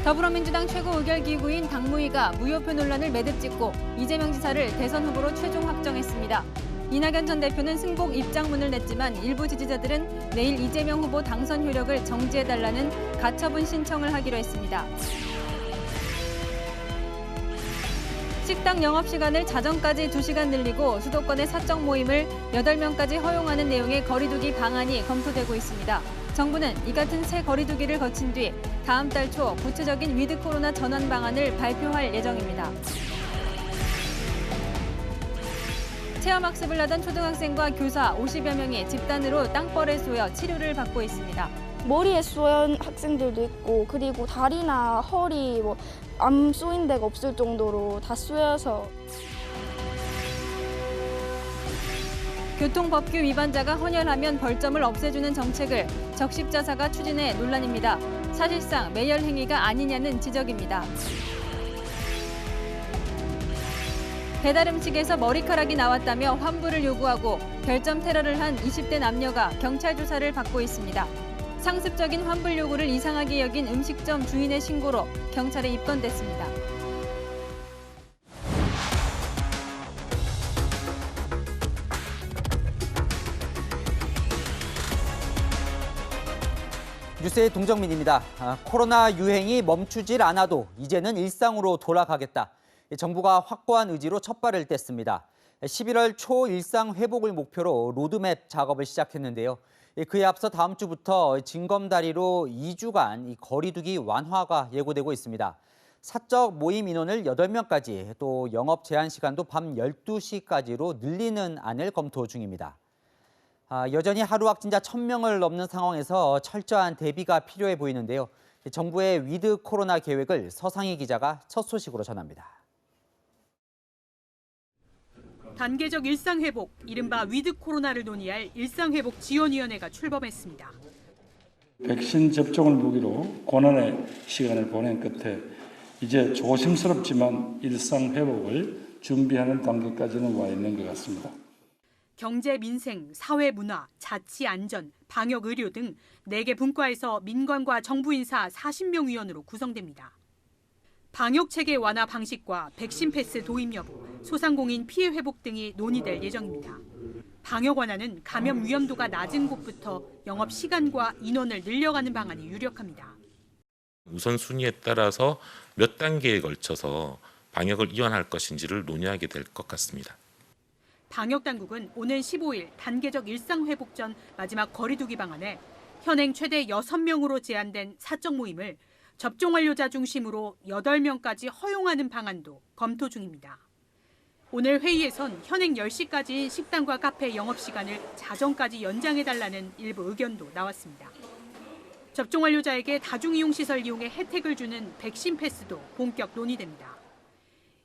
더불어민주당 최고의결기구인 당무위가 무효표 논란을 매듭짓고 이재명 지사를 대선 후보로 최종 확정했습니다. 이낙연 전 대표는 승복 입장문을 냈지만 일부 지지자들은 내일 이재명 후보 당선 효력을 정지해달라는 가처분 신청을 하기로 했습니다. 식당 영업시간을 자정까지 2시간 늘리고 수도권의 사적 모임을 8명까지 허용하는 내용의 거리두기 방안이 검토되고 있습니다. 정부는 이 같은 새 거리두기를 거친 뒤 다음 달 초 구체적인 위드 코로나 전환 방안을 발표할 예정입니다. 체험학습을 하던 초등학생과 교사 50여 명이 집단으로 땅벌에 쏘여 치료를 받고 있습니다. 머리에 쏘인 학생들도 있고 그리고 다리나 허리 안 쏘인 데가 없을 정도로 다 쏘여서. 교통법규 위반자가 헌혈하면 벌점을 없애주는 정책을 적십자사가 추진해 논란입니다. 사실상 매열 행위가 아니냐는 지적입니다. 배달음식에서 머리카락이 나왔다며 환불을 요구하고 별점 테러를 한 20대 남녀가 경찰 조사를 받고 있습니다. 상습적인 환불 요구를 이상하게 여긴 음식점 주인의 신고로 경찰에 입건됐습니다. 뉴스의 동정민입니다. 코로나 유행이 멈추질 않아도 이제는 일상으로 돌아가겠다. 정부가 확고한 의지로 첫 발을 뗐습니다. 11월 초 일상 회복을 목표로 로드맵 작업을 시작했는데요. 그에 앞서 다음 주부터 징검다리로 2주간 거리두기 완화가 예고되고 있습니다. 사적 모임 인원을 8명까지, 또 영업 제한 시간도 밤 12시까지로 늘리는 안을 검토 중입니다. 여전히 하루 확진자 1,000명을 넘는 상황에서 철저한 대비가 필요해 보이는데요. 정부의 위드 코로나 계획을 서상희 기자가 첫 소식으로 전합니다. 단계적 일상회복, 이른바 위드 코로나를 논의할 일상회복지원위원회가 출범했습니다. 백신 접종을 무기로 고난의 시간을 보낸 끝에 이제 조심스럽지만 일상회복을 준비하는 단계까지는 와 있는 것 같습니다. 경제, 민생, 사회, 문화, 자치, 안전, 방역, 의료 등 4개 분과에서 민관과 정부 인사 40명 위원으로 구성됩니다. 방역체계 완화 방식과 백신 패스 도입 여부, 소상공인 피해 회복 등이 논의될 예정입니다. 방역 완화는 감염 위험도가 낮은 곳부터 영업 시간과 인원을 늘려가는 방안이 유력합니다. 우선순위에 따라서 몇 단계에 걸쳐서 방역을 이완할 것인지를 논의하게 될 것 같습니다. 방역당국은 오는 15일 단계적 일상회복 전 마지막 거리두기 방안에 현행 최대 6명으로 제한된 사적 모임을 접종 완료자 중심으로 8명까지 허용하는 방안도 검토 중입니다. 오늘 회의에선 현행 10시까지인 식당과 카페 영업시간을 자정까지 연장해달라는 일부 의견도 나왔습니다. 접종 완료자에게 다중이용시설 이용에 혜택을 주는 백신 패스도 본격 논의됩니다.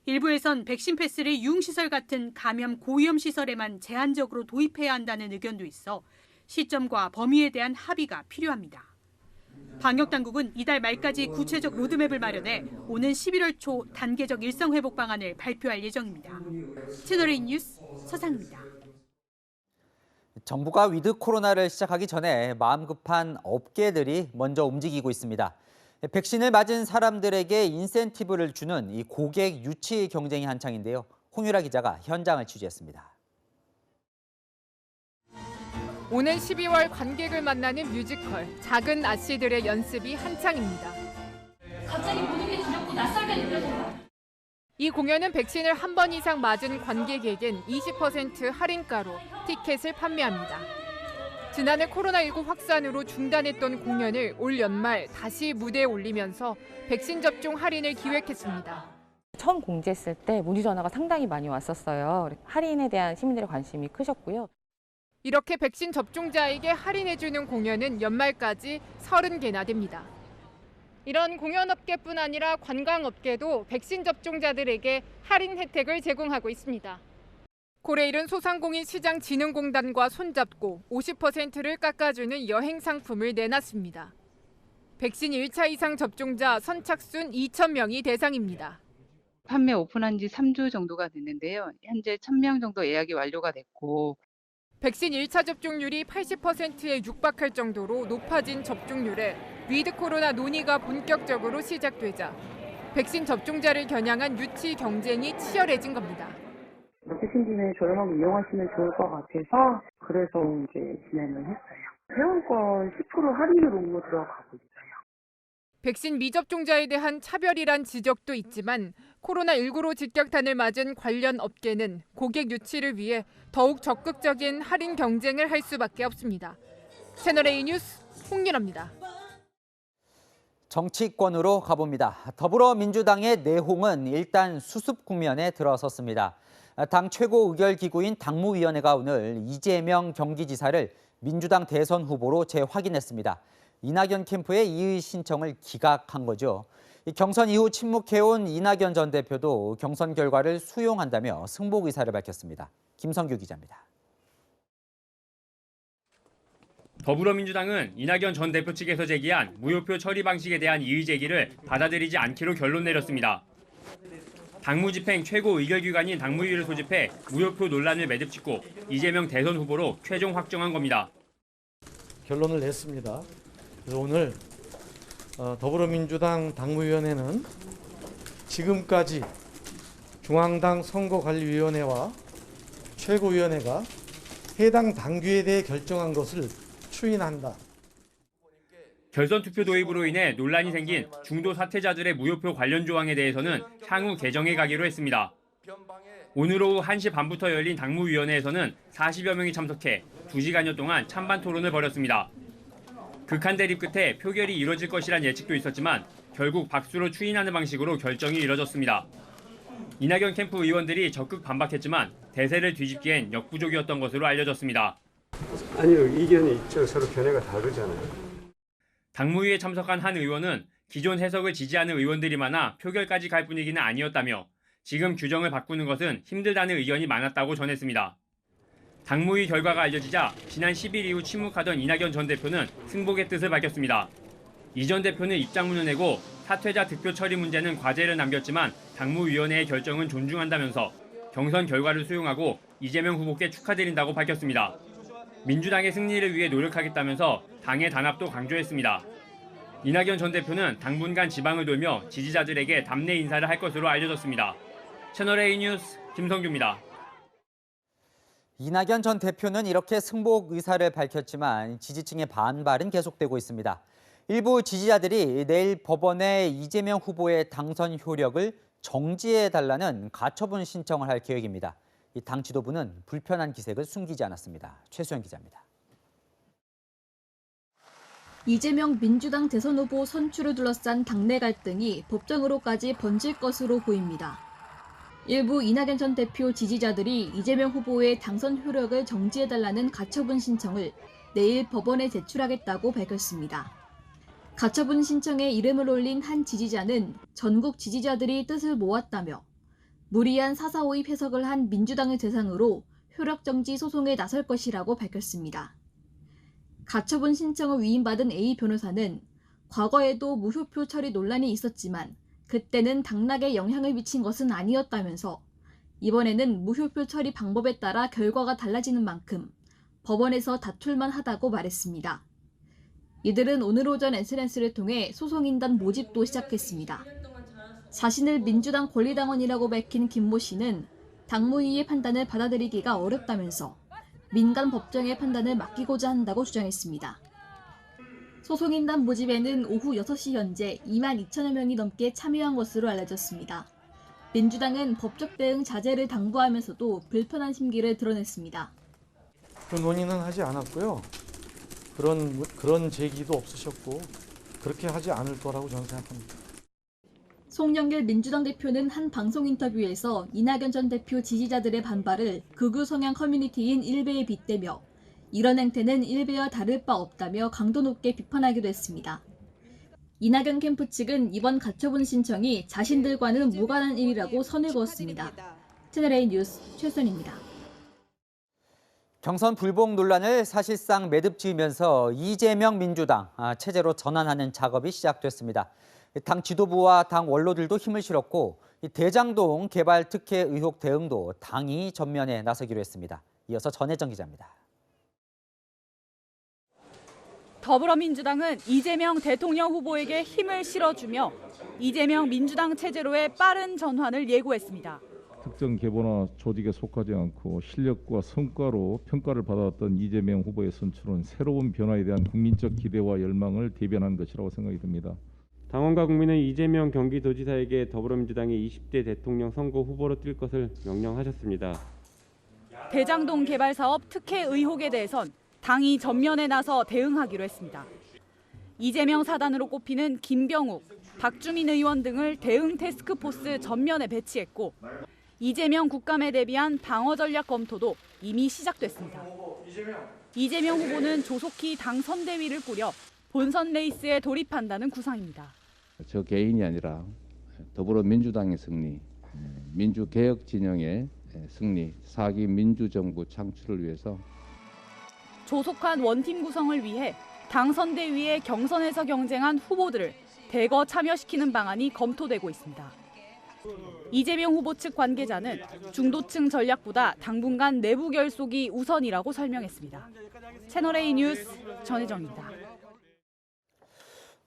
일부에선 백신 패스를 유흥시설 같은 감염 고위험 시설에만 제한적으로 도입해야 한다는 의견도 있어 시점과 범위에 대한 합의가 필요합니다. 방역당국은 이달 말까지 구체적 로드맵을 마련해 오는 11월 초 단계적 일상회복 방안을 발표할 예정입니다. 채널A 뉴스 서상입니다. 정부가 위드 코로나를 시작하기 전에 마음 급한 업계들이 먼저 움직이고 있습니다. 백신을 맞은 사람들에게 인센티브를 주는 이 고객 유치 경쟁이 한창인데요. 홍유라 기자가 현장을 취재했습니다. 오는 12월 관객을 만나는 뮤지컬 작은 아씨들의 연습이 한창입니다. 갑자기 모든 게 두렵고 낯설게 느껴진다. 이 공연은 백신을 한 번 이상 맞은 관객에겐 20% 할인가로 티켓을 판매합니다. 지난해 코로나19 확산으로 중단했던 공연을 올 연말 다시 무대에 올리면서 백신 접종 할인을 기획했습니다. 처음 공지했을 때 문의 전화가 상당히 많이 왔었어요. 할인에 대한 시민들의 관심이 크셨고요. 이렇게 백신 접종자에게 할인해주는 공연은 연말까지 30개나 됩니다. 이런 공연업계뿐 아니라 관광업계도 백신 접종자들에게 할인 혜택을 제공하고 있습니다. 코레일은 소상공인 시장진흥공단과 손잡고 50%를 깎아주는 여행 상품을 내놨습니다. 백신 1차 이상 접종자 선착순 2,000명이 대상입니다. 판매 오픈한 지 3주 정도가 됐는데요. 현재 1,000명 정도 예약이 완료가 됐고. 백신 1차 접종률이 80%에 육박할 정도로 높아진 접종률에 위드 코로나 논의가 본격적으로 시작되자 백신 접종자를 겨냥한 유치 경쟁이 치열해진 겁니다. 백신진에 저렴하게 이용하시면 좋을 것 같아서 그래서 이제 진행을 했어요. 회원권 10% 할인으로 들어가고 있어요. 백신 미접종자에 대한 차별이란 지적도 있지만 코로나19로 직격탄을 맞은 관련 업계는 고객 유치를 위해 더욱 적극적인 할인 경쟁을 할 수밖에 없습니다. 채널A 뉴스 홍윤아입니다. 정치권으로 가봅니다. 더불어민주당의 내홍은 일단 수습 국면에 들어섰습니다. 당 최고 의결기구인 당무위원회가 오늘 이재명 경기지사를 민주당 대선 후보로 재확인했습니다. 이낙연 캠프의 이의 신청을 기각한 거죠. 경선 이후 침묵해온 이낙연 전 대표도 경선 결과를 수용한다며 승복 의사를 밝혔습니다. 김성규 기자입니다. 더불어민주당은 이낙연 전 대표 측에서 제기한 무효표 처리 방식에 대한 이의 제기를 받아들이지 않기로 결론 내렸습니다. 당무집행 최고 의결기관인 당무위를 소집해 무효표 논란을 매듭짓고 이재명 대선 후보로 최종 확정한 겁니다. 결론을 냈습니다. 그래서 오늘 더불어민주당 당무위원회는 지금까지 중앙당 선거관리위원회와 최고위원회가 해당 당규에 대해 결정한 것을 추인한다. 결선 투표 도입으로 인해 논란이 생긴 중도 사퇴자들의 무효표 관련 조항에 대해서는 향후 개정해 가기로 했습니다. 오늘 오후 1시 반부터 열린 당무위원회에서는 40여 명이 참석해 2시간여 동안 찬반 토론을 벌였습니다. 극한 대립 끝에 표결이 이뤄질 것이란 예측도 있었지만 결국 박수로 추인하는 방식으로 결정이 이뤄졌습니다. 이낙연 캠프 의원들이 적극 반박했지만 대세를 뒤집기엔 역부족이었던 것으로 알려졌습니다. 아니요, 이견이 있죠. 서로 견해가 다르잖아요. 당무위에 참석한 한 의원은 기존 해석을 지지하는 의원들이 많아 표결까지 갈 분위기는 아니었다며 지금 규정을 바꾸는 것은 힘들다는 의견이 많았다고 전했습니다. 당무위 결과가 알려지자 지난 10일 이후 침묵하던 이낙연 전 대표는 승복의 뜻을 밝혔습니다. 이 전 대표는 입장문을 내고 사퇴자 득표 처리 문제는 과제를 남겼지만 당무위원회의 결정은 존중한다면서 경선 결과를 수용하고 이재명 후보께 축하드린다고 밝혔습니다. 민주당의 승리를 위해 노력하겠다면서 당의 단합도 강조했습니다. 이낙연 전 대표는 당분간 지방을 돌며 지지자들에게 답례 인사를 할 것으로 알려졌습니다. 채널A 뉴스 김성규입니다. 이낙연 전 대표는 이렇게 승복 의사를 밝혔지만 지지층의 반발은 계속되고 있습니다. 일부 지지자들이 내일 법원에 이재명 후보의 당선 효력을 정지해달라는 가처분 신청을 할 계획입니다. 이 당 지도부는 불편한 기색을 숨기지 않았습니다. 최수연 기자입니다. 이재명 민주당 대선 후보 선출을 둘러싼 당내 갈등이 법정으로까지 번질 것으로 보입니다. 일부 이낙연 전 대표 지지자들이 이재명 후보의 당선 효력을 정지해달라는 가처분 신청을 내일 법원에 제출하겠다고 밝혔습니다. 가처분 신청에 이름을 올린 한 지지자는 전국 지지자들이 뜻을 모았다며 무리한 사사오입 해석을 한 민주당을 대상으로 효력정지 소송에 나설 것이라고 밝혔습니다. 가처분 신청을 위임받은 A 변호사는 과거에도 무효표 처리 논란이 있었지만 그때는 당락에 영향을 미친 것은 아니었다면서 이번에는 무효표 처리 방법에 따라 결과가 달라지는 만큼 법원에서 다툴만 하다고 말했습니다. 이들은 오늘 오전 SNS를 통해 소송인단 모집도 시작했습니다. 자신을 민주당 권리당원이라고 밝힌 김모 씨는 당무위의 판단을 받아들이기가 어렵다면서 민간 법정의 판단을 맡기고자 한다고 주장했습니다. 소송인단 모집에는 오후 6시 현재 2만 2천여 명이 넘게 참여한 것으로 알려졌습니다. 민주당은 법적 대응 자제를 당부하면서도 불편한 심기를 드러냈습니다. 그 논의는 하지 않았고요. 그런 제기도 없으셨고 그렇게 하지 않을 거라고 저는 생각합니다. 송영길 민주당 대표는 한 방송 인터뷰에서 이낙연 전 대표 지지자들의 반발을 극우 성향 커뮤니티인 일베에 빗대며 이런 행태는 일베와 다를 바 없다며 강도 높게 비판하기도 했습니다. 이낙연 캠프 측은 이번 가처분 신청이 자신들과는 무관한 일이라고 선을 그었습니다. 채널A 뉴스 최선입니다. 경선 불복 논란을 사실상 매듭 지으면서 이재명 민주당 체제로 전환하는 작업이 시작됐습니다. 당 지도부와 당 원로들도 힘을 실었고 대장동 개발 특혜 의혹 대응도 당이 전면에 나서기로 했습니다. 이어서 전혜정 기자입니다. 더불어민주당은 이재명 대통령 후보에게 힘을 실어주며 이재명 민주당 체제로의 빠른 전환을 예고했습니다. 특정 계보나 조직에 속하지 않고 실력과 성과로 평가를 받아왔던 이재명 후보의 선출은 새로운 변화에 대한 국민적 기대와 열망을 대변한 것이라고 생각이 듭니다. 당원과 국민은 이재명 경기도지사에게 더불어민주당이 20대 대통령 선거 후보로 뛸 것을 명령하셨습니다. 대장동 개발 사업 특혜 의혹에 대해선 당이 전면에 나서 대응하기로 했습니다. 이재명 사단으로 꼽히는 김병욱, 박주민 의원 등을 대응 태스크포스 전면에 배치했고 이재명 국감에 대비한 방어 전략 검토도 이미 시작됐습니다. 이재명 후보는 조속히 당 선대위를 꾸려 본선 레이스에 돌입한다는 구상입니다. 저 개인이 아니라 더불어민주당의 승리, 민주개혁 진영의 승리, 4기 민주정부 창출을 위해서 조속한 원팀 구성을 위해 당 선대위의 경선에서 경쟁한 후보들을 대거 참여시키는 방안이 검토되고 있습니다. 이재명 후보 측 관계자는 중도층 전략보다 당분간 내부 결속이 우선이라고 설명했습니다. 채널A 뉴스 전혜정입니다.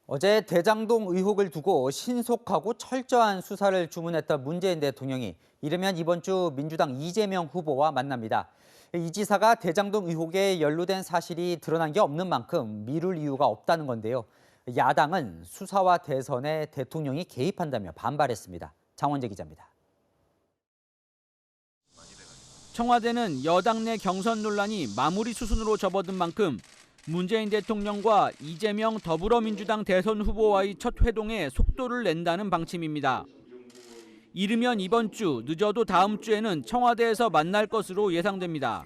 어제 대장동 의혹을 두고 신속하고 철저한 수사를 주문했던 문재인 대통령이 이르면 이번 주 민주당 이재명 후보와 만납니다. 이 지사가 대장동 의혹에 연루된 사실이 드러난 게 없는 만큼 미룰 이유가 없다는 건데요. 야당은 수사와 대선에 대통령이 개입한다며 반발했습니다. 장원재 기자입니다. 청와대는 여당 내 경선 논란이 마무리 수순으로 접어든 만큼 문재인 대통령과 이재명 더불어민주당 대선 후보와의 첫 회동에 속도를 낸다는 방침입니다. 이르면 이번 주, 늦어도 다음 주에는 청와대에서 만날 것으로 예상됩니다.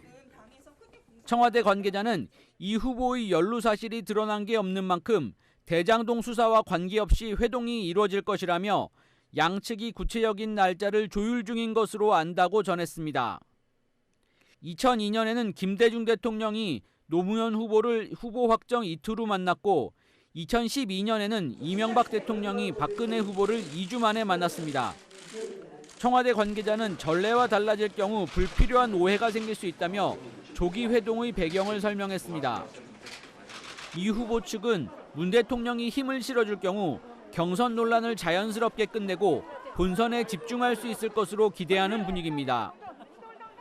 청와대 관계자는 이 후보의 연루 사실이 드러난 게 없는 만큼 대장동 수사와 관계없이 회동이 이루어질 것이라며 양측이 구체적인 날짜를 조율 중인 것으로 안다고 전했습니다. 2002년에는 김대중 대통령이 노무현 후보를 후보 확정 이틀 후 만났고 2012년에는 이명박 대통령이 박근혜 후보를 2주 만에 만났습니다. 청와대 관계자는 전례와 달라질 경우 불필요한 오해가 생길 수 있다며 조기 회동의 배경을 설명했습니다. 이 후보 측은 문 대통령이 힘을 실어줄 경우 경선 논란을 자연스럽게 끝내고 본선에 집중할 수 있을 것으로 기대하는 분위기입니다.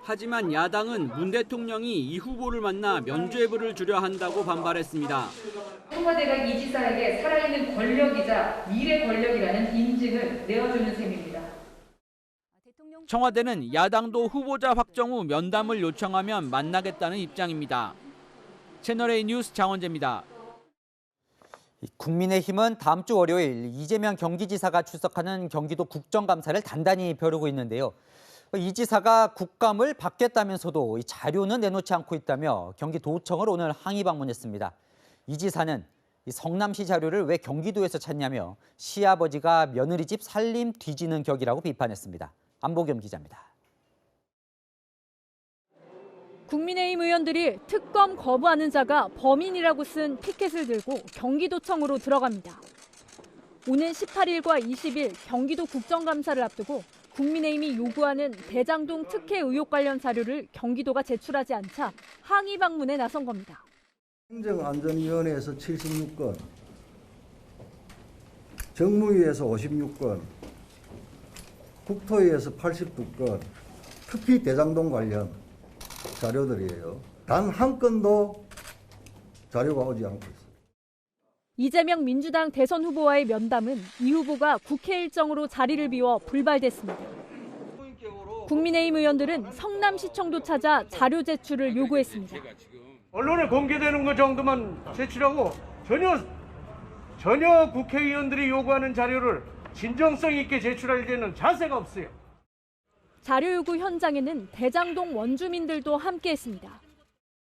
하지만 야당은 문 대통령이 이 후보를 만나 면죄부를 주려 한다고 반발했습니다. 청와대가 이 지사에게 살아있는 권력이자 미래 권력이라는 인증을 내어주는 셈입니다. 청와대는 야당도 후보자 확정 후 면담을 요청하면 만나겠다는 입장입니다. 채널A 뉴스 장원재입니다. 국민의힘은 다음 주 월요일 이재명 경기지사가 출석하는 경기도 국정감사를 단단히 벼르고 있는데요. 이 지사가 국감을 받겠다면서도 이 자료는 내놓지 않고 있다며 경기도청을 오늘 항의 방문했습니다. 이 지사는 이 성남시 자료를 왜 경기도에서 찾냐며 시아버지가 며느리 집 살림 뒤지는 격이라고 비판했습니다. 안보겸 기자입니다. 국민의힘 의원들이 특검 거부하는 자가 범인이라고 쓴 피켓을 들고 경기도청으로 들어갑니다. 오는 18일과 20일 경기도 국정감사를 앞두고 국민의힘이 요구하는 대장동 특혜 의혹 관련 자료를 경기도가 제출하지 않자 항의 방문에 나선 겁니다. 행정안전위원회에서 76건, 정무위에서 56건, 국토위에서 82건, 특히 대장동 관련 자료들이에요. 단 한 건도 자료가 오지 않고 있습니다. 이재명 민주당 대선 후보와의 면담은 이 후보가 국회 일정으로 자리를 비워 불발됐습니다. 국민의힘 의원들은 성남시청도 찾아 자료 제출을 요구했습니다. 언론에 공개되는 것 정도만 제출하고 전혀 국회의원들이 요구하는 자료를 진정성 있게 제출할 때는 자세가 없어요. 자료 요구 현장에는 대장동 원주민들도 함께했습니다.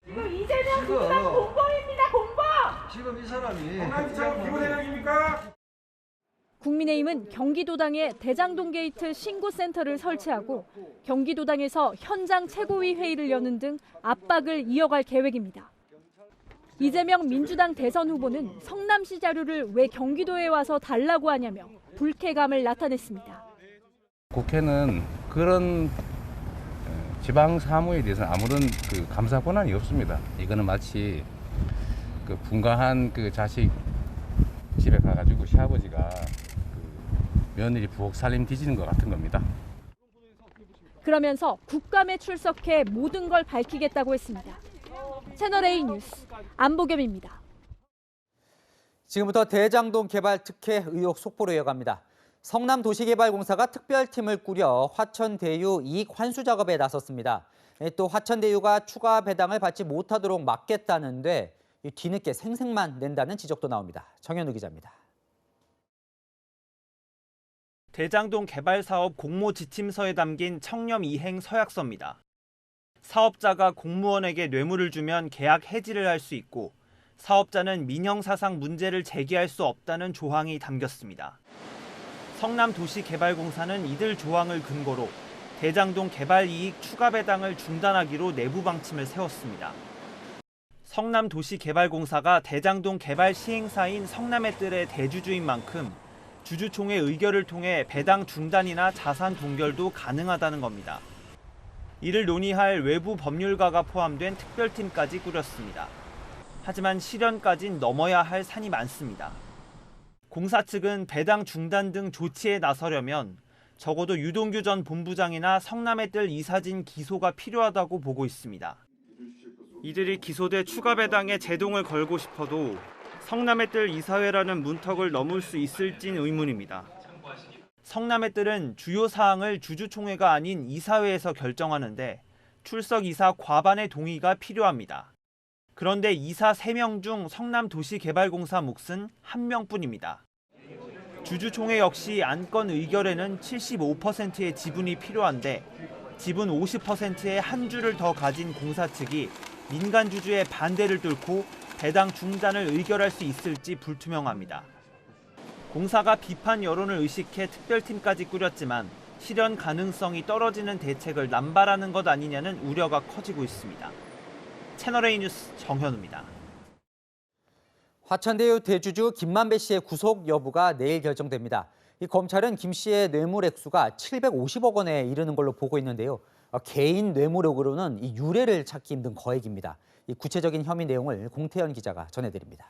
지금 이재명 민주당 공범입니다, 공범! 지금 이 사람이 성남시청 기부 대장입니까? 국민의힘은 경기도당에 대장동 게이트 신고센터를 설치하고 경기도당에서 현장 최고위 회의를 여는 등 압박을 이어갈 계획입니다. 이재명 민주당 대선 후보는 성남시 자료를 왜 경기도에 와서 달라고 하냐며 불쾌감을 나타냈습니다. 국회는 그런 지방 사무에 대해서는 아무런 감사 권한이 없습니다. 이거는 마치 그 분가한 그 자식 집에 가가지고 시아버지가 그 며느리 부엌 살림 뒤지는 것 같은 겁니다. 그러면서 국감에 출석해 모든 걸 밝히겠다고 했습니다. 채널A 뉴스 안보겸입니다. 지금부터 대장동 개발 특혜 의혹 속보로 이어갑니다. 성남도시개발공사가 특별팀을 꾸려 화천대유 이익 환수 작업에 나섰습니다. 또 화천대유가 추가 배당을 받지 못하도록 막겠다는데 뒤늦게 생색만 낸다는 지적도 나옵니다. 정현우 기자입니다. 대장동 개발 사업 공모 지침서에 담긴 청렴 이행 서약서입니다. 사업자가 공무원에게 뇌물을 주면 계약 해지를 할 수 있고 사업자는 민형사상 문제를 제기할 수 없다는 조항이 담겼습니다. 성남도시개발공사는 이들 조항을 근거로 대장동 개발 이익 추가 배당을 중단하기로 내부 방침을 세웠습니다. 성남도시개발공사가 대장동 개발 시행사인 성남의뜰의 대주주인 만큼 주주총회 의결을 통해 배당 중단이나 자산 동결도 가능하다는 겁니다. 이를 논의할 외부 법률가가 포함된 특별팀까지 꾸렸습니다. 하지만 실현까진 넘어야 할 산이 많습니다. 공사 측은 배당 중단 등 조치에 나서려면 적어도 유동규 전 본부장이나 성남의뜰 이사진 기소가 필요하다고 보고 있습니다. 이들이 기소돼 추가 배당에 제동을 걸고 싶어도 성남의뜰 이사회라는 문턱을 넘을 수 있을진 의문입니다. 성남의뜰은 주요 사항을 주주총회가 아닌 이사회에서 결정하는데 출석 이사 과반의 동의가 필요합니다. 그런데 이사 3명 중 성남도시개발공사 몫은 1명뿐입니다. 주주총회 역시 안건 의결에는 75%의 지분이 필요한데 지분 50%의 한 주를 더 가진 공사 측이 민간 주주의 반대를 뚫고 배당 중단을 의결할 수 있을지 불투명합니다. 공사가 비판 여론을 의식해 특별팀까지 꾸렸지만 실현 가능성이 떨어지는 대책을 남발하는 것 아니냐는 우려가 커지고 있습니다. 채널A 뉴스 정현우입니다. 화천대유 대주주 김만배 씨의 구속 여부가 내일 결정됩니다. 검찰은 김 씨의 뇌물 액수가 750억 원에 이르는 걸로 보고 있는데요. 개인 뇌물액으로는 이 유례를 찾기 힘든 거액입니다. 이 구체적인 혐의 내용을 공태현 기자가 전해드립니다.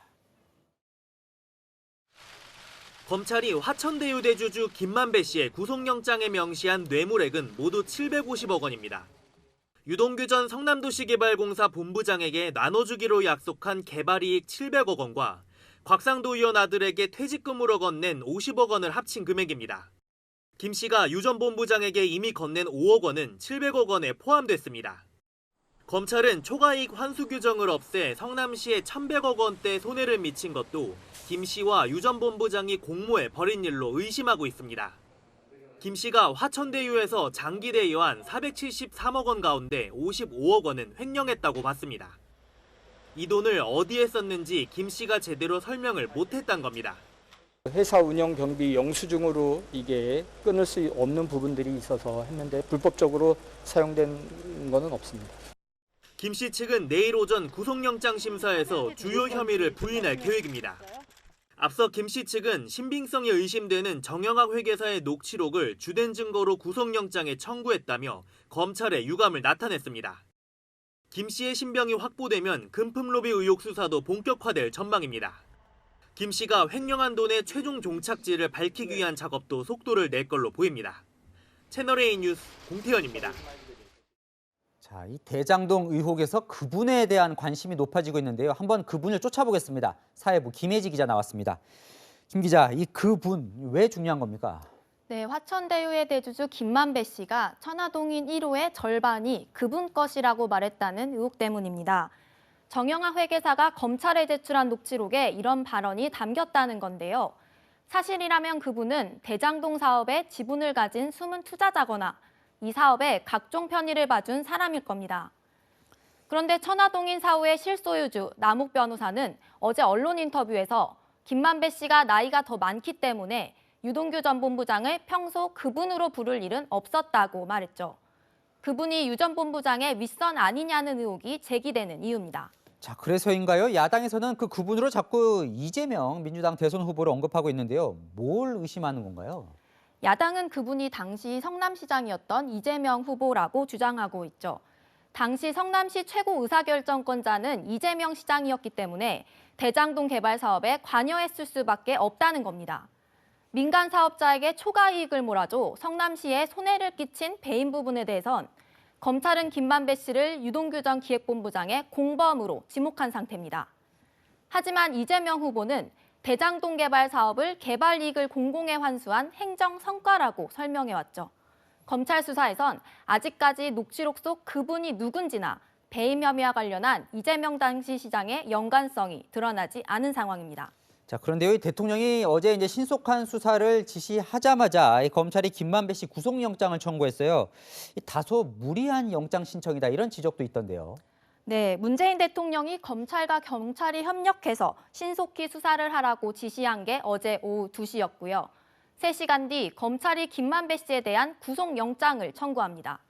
검찰이 화천대유 대주주 김만배 씨의 구속영장에 명시한 뇌물액은 모두 750억 원입니다. 유동규 전 성남도시개발공사 본부장에게 나눠주기로 약속한 개발이익 700억 원과 곽상도 의원 아들에게 퇴직금으로 건넨 50억 원을 합친 금액입니다. 김 씨가 유 전 본부장에게 이미 건넨 5억 원은 700억 원에 포함됐습니다. 검찰은 초과이익 환수 규정을 없애 성남시에 1,100억 원대 손해를 미친 것도 김 씨와 유 전 본부장이 공모해 벌인 일로 의심하고 있습니다. 김 씨가 화천대유에서 장기 대여한 473억 원 가운데 55억 원은 횡령했다고 봤습니다. 이 돈을 어디에 썼는지 김 씨가 제대로 설명을 못했단 겁니다. 회사 운영 경비 영수증으로 이게 끊을 수 없는 부분들이 있어서 했는데 불법적으로 사용된 것은 없습니다. 김 씨 측은 내일 오전 구속영장 심사에서 주요 혐의를 부인할 계획입니다. 앞서 김 씨 측은 신빙성이 의심되는 정영학 회계사의 녹취록을 주된 증거로 구속영장에 청구했다며 검찰에 유감을 나타냈습니다. 김 씨의 신병이 확보되면 금품 로비 의혹 수사도 본격화될 전망입니다. 김 씨가 횡령한 돈의 최종 종착지를 밝히기 위한 작업도 속도를 낼 걸로 보입니다. 채널A 뉴스 공태현입니다. 자, 이 대장동 의혹에서 그분에 대한 관심이 높아지고 있는데요. 한번 그분을 쫓아보겠습니다. 사회부 김혜지 기자 나왔습니다. 김 기자, 이 그분 왜 중요한 겁니까? 네, 화천대유의 대주주 김만배 씨가 천화동인 1호의 절반이 그분 것이라고 말했다는 의혹 때문입니다. 정영학 회계사가 검찰에 제출한 녹취록에 이런 발언이 담겼다는 건데요. 사실이라면 그분은 대장동 사업에 지분을 가진 숨은 투자자거나 이 사업에 각종 편의를 봐준 사람일 겁니다. 그런데 천화동인 사후의 실소유주 남욱 변호사는 어제 언론 인터뷰에서 김만배 씨가 나이가 더 많기 때문에 유동규 전 본부장을 평소 그분으로 부를 일은 없었다고 말했죠. 그분이 유 전 본부장의 윗선 아니냐는 의혹이 제기되는 이유입니다. 자, 그래서인가요? 야당에서는 그분으로 자꾸 이재명 민주당 대선 후보를 언급하고 있는데요. 뭘 의심하는 건가요? 야당은 그분이 당시 성남시장이었던 이재명 후보라고 주장하고 있죠. 당시 성남시 최고 의사결정권자는 이재명 시장이었기 때문에 대장동 개발 사업에 관여했을 수밖에 없다는 겁니다. 민간 사업자에게 초과 이익을 몰아줘 성남시에 손해를 끼친 배임 부분에 대해선 검찰은 김만배 씨를 유동규 전 기획본부장의 공범으로 지목한 상태입니다. 하지만 이재명 후보는 대장동 개발 사업을 개발 이익을 공공에 환수한 행정 성과라고 설명해왔죠. 검찰 수사에선 아직까지 녹취록 속 그분이 누군지나 배임 혐의와 관련한 이재명 당시 시장의 연관성이 드러나지 않은 상황입니다. 자, 그런데요, 대통령이 어제 이제 신속한 수사를 지시하자마자 검찰이 김만배 씨 구속영장을 청구했어요. 다소 무리한 영장 신청이다 이런 지적도 있던데요. 네, 문재인 대통령이 검찰과 경찰이 협력해서 신속히 수사를 하라고 지시한 게 어제 오후 2시였고요. 3시간 뒤 검찰이 김만배 씨에 대한 구속영장을 청구합니다.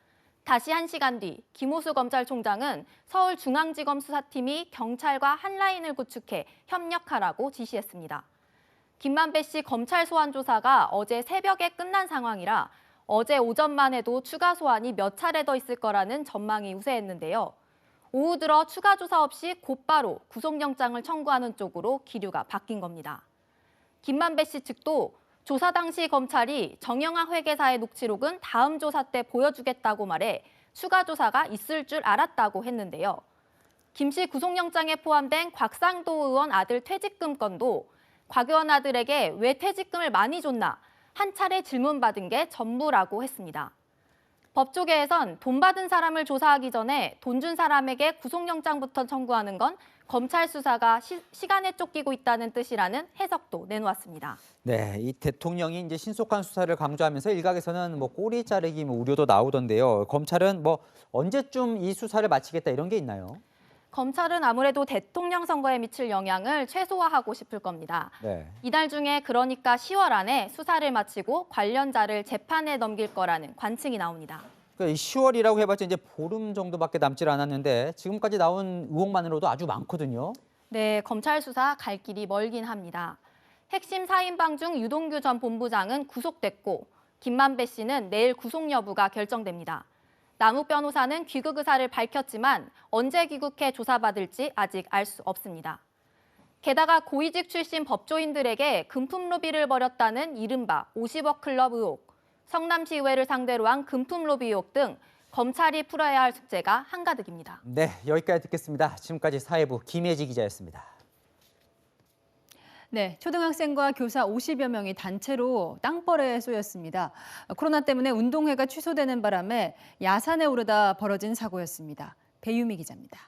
다시 1시간 뒤 김호수 검찰총장은 서울중앙지검 수사팀이 경찰과 한 라인을 구축해 협력하라고 지시했습니다. 김만배 씨 검찰 소환 조사가 어제 새벽에 끝난 상황이라 어제 오전만 해도 추가 소환이 몇 차례 더 있을 거라는 전망이 우세했는데요. 오후 들어 추가 조사 없이 곧바로 구속영장을 청구하는 쪽으로 기류가 바뀐 겁니다. 김만배 씨 측도 조사 당시 검찰이 정영학 회계사의 녹취록은 다음 조사 때 보여주겠다고 말해 추가 조사가 있을 줄 알았다고 했는데요. 김 씨 구속영장에 포함된 곽상도 의원 아들 퇴직금 건도 곽 의원 아들에게 왜 퇴직금을 많이 줬나 한 차례 질문받은 게 전부라고 했습니다. 법조계에선 돈 받은 사람을 조사하기 전에 돈 준 사람에게 구속영장부터 청구하는 건 검찰 수사가 시간에 쫓기고 있다는 뜻이라는 해석도 내놓았습니다. 네, 이 대통령이 이제 신속한 수사를 강조하면서 일각에서는 꼬리 자르기 우려도 나오던데요. 검찰은 언제쯤 이 수사를 마치겠다 이런 게 있나요? 검찰은 아무래도 대통령 선거에 미칠 영향을 최소화하고 싶을 겁니다. 네. 이달 중에 그러니까 10월 안에 수사를 마치고 관련자를 재판에 넘길 거라는 관측이 나옵니다. 그러니까 10월이라고 해봤자 이제 보름 정도밖에 남질 않았는데 지금까지 나온 의혹만으로도 아주 많거든요. 네, 검찰 수사 갈 길이 멀긴 합니다. 핵심 4인방 중 유동규 전 본부장은 구속됐고 김만배 씨는 내일 구속 여부가 결정됩니다. 남욱 변호사는 귀국 의사를 밝혔지만 언제 귀국해 조사받을지 아직 알 수 없습니다. 게다가 고위직 출신 법조인들에게 금품 로비를 벌였다는 이른바 50억 클럽 의혹, 성남시의회를 상대로 한 금품 로비 의혹 등 검찰이 풀어야 할 숙제가 한가득입니다. 네, 여기까지 듣겠습니다. 지금까지 사회부 김혜지 기자였습니다. 네, 초등학생과 교사 50여 명이 단체로 땅벌에 쏘였습니다. 코로나 때문에 운동회가 취소되는 바람에 야산에 오르다 벌어진 사고였습니다. 배유미 기자입니다.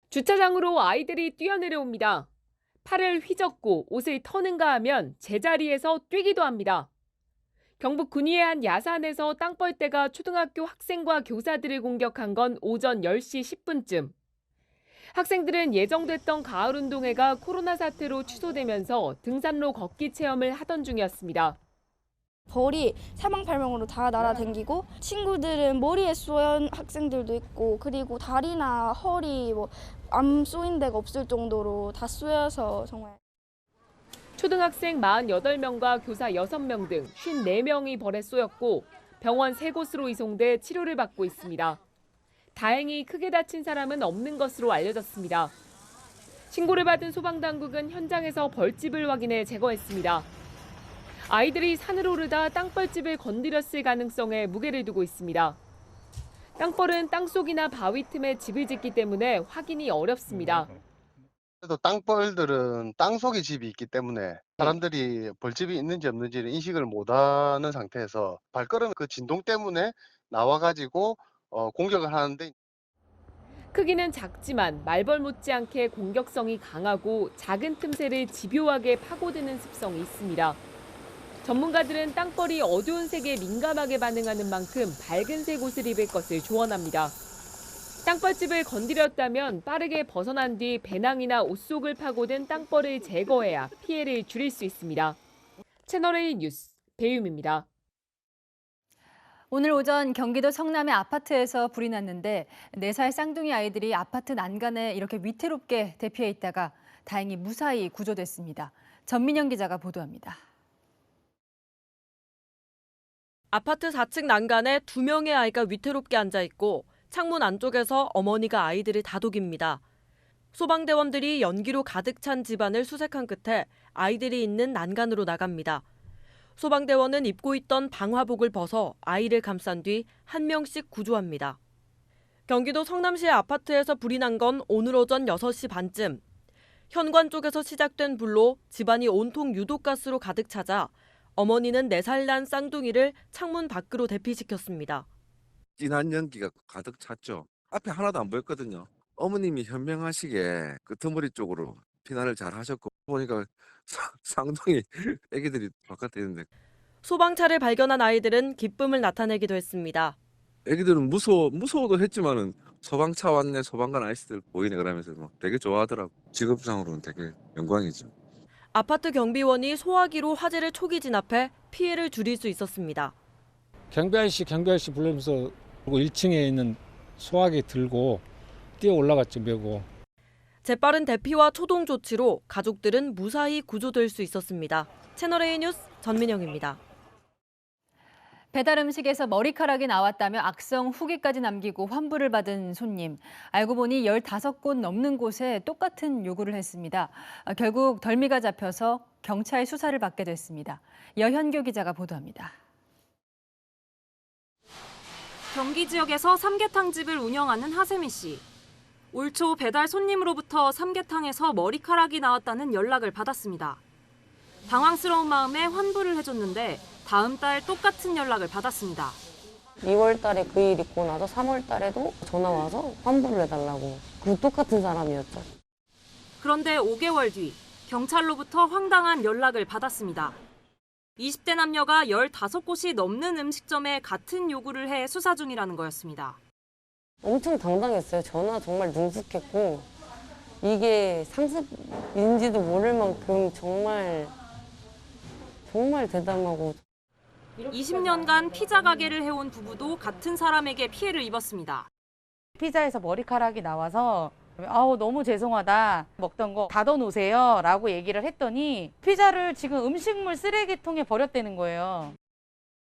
주차장으로 아이들이 뛰어내려옵니다. 팔을 휘젓고 옷을 터는가 하면 제자리에서 뛰기도 합니다. 경북 군위의 한 야산에서 땅벌떼가 초등학교 학생과 교사들을 공격한 건 오전 10시 10분쯤. 학생들은 예정됐던 가을 운동회가 코로나 사태로 취소되면서 등산로 걷기 체험을 하던 중이었습니다. 벌이 사방팔방으로 다 날아다니고 친구들은 머리에 쏘인 학생들도 있고 그리고 다리나 허리 안 쏘인 데가 없을 정도로 다 쏘여서 정말. 초등학생 48명과 교사 6명 등 54명이 벌에 쏘였고 병원 3곳으로 이송돼 치료를 받고 있습니다. 다행히 크게 다친 사람은 없는 것으로 알려졌습니다. 신고를 받은 소방당국은 현장에서 벌집을 확인해 제거했습니다. 아이들이 산을 오르다 땅벌집을 건드렸을 가능성에 무게를 두고 있습니다. 땅벌은 땅속이나 바위 틈에 집을 짓기 때문에 확인이 어렵습니다. 그래도 땅벌들은 땅속에 집이 있기 때문에 사람들이 벌집이 있는지 없는지를 인식을 못하는 상태에서 발걸음 그 진동 때문에 나와가지고 공격을 하는데 크기는 작지만 말벌 못지않게 공격성이 강하고 작은 틈새를 집요하게 파고드는 습성이 있습니다. 전문가들은 땅벌이 어두운 색에 민감하게 반응하는 만큼 밝은색 옷을 입을 것을 조언합니다. 땅벌집을 건드렸다면 빠르게 벗어난 뒤 배낭이나 옷 속을 파고든 땅벌을 제거해야 피해를 줄일 수 있습니다. 채널A 뉴스 배유미입니다. 오늘 오전 경기도 성남의 아파트에서 불이 났는데 4살 쌍둥이 아이들이 아파트 난간에 이렇게 위태롭게 대피해 있다가 다행히 무사히 구조됐습니다. 전민영 기자가 보도합니다. 아파트 4층 난간에 2명의 아이가 위태롭게 앉아 있고 창문 안쪽에서 어머니가 아이들을 다독입니다. 소방대원들이 연기로 가득 찬 집안을 수색한 끝에 아이들이 있는 난간으로 나갑니다. 소방대원은 입고 있던 방화복을 벗어 아이를 감싼 뒤 한 명씩 구조합니다. 경기도 성남시의 아파트에서 불이 난 건 오늘 오전 6시 반쯤. 현관 쪽에서 시작된 불로 집안이 온통 유독가스로 가득 차자 어머니는 4살 난 쌍둥이를 창문 밖으로 대피시켰습니다. 진한 연기가 가득 찼죠. 앞에 하나도 안 보였거든요. 어머님이 현명하시게 끄트머리 쪽으로 피난을 잘 하셨고 보니까 쌍둥이 애기들이 바깥에 있는데 소방차를 발견한 아이들은 기쁨을 나타내기도 했습니다. 애기들은 무서워도 했지만은 소방차 왔네, 소방관 아이스들 보이네 그러면서 되게 좋아하더라고. 직업상으로는 되게 영광이죠. 아파트 경비원이 소화기로 화재를 초기 진압해 피해를 줄일 수 있었습니다. 경비 아저씨 부르면서 1층에 있는 소화기 들고 뛰어 올라갔죠, 메고. 재빠른 대피와 초동 조치로 가족들은 무사히 구조될 수 있었습니다. 채널A 뉴스 전민영입니다. 배달 음식에서 머리카락이 나왔다며 악성 후기까지 남기고 환불을 받은 손님. 알고 보니 15곳 넘는 곳에 똑같은 요구를 했습니다. 결국 덜미가 잡혀서 경찰 수사를 받게 됐습니다. 여현교 기자가 보도합니다. 경기 지역에서 삼계탕집을 운영하는 하세미 씨. 올 초 배달 손님으로부터 삼계탕에서 머리카락이 나왔다는 연락을 받았습니다. 당황스러운 마음에 환불을 해줬는데 다음 달 똑같은 연락을 받았습니다. 2월 달에 그 일 있고 나서 3월 달에도 전화 와서 환불을 해달라고. 그 똑같은 사람이었죠. 그런데 5개월 뒤 경찰로부터 황당한 연락을 받았습니다. 20대 남녀가 15곳이 넘는 음식점에 같은 요구를 해 수사 중이라는 거였습니다. 엄청 당당했어요. 전화 정말 능숙했고 이게 상습인지도 모를 만큼 정말 대담하고. 20년간 피자 가게를 해온 부부도 같은 사람에게 피해를 입었습니다. 피자에서 머리카락이 나와서 아우 너무 죄송하다, 먹던 거 닫아놓으세요 라고 얘기를 했더니 피자를 지금 음식물 쓰레기통에 버렸다는 거예요.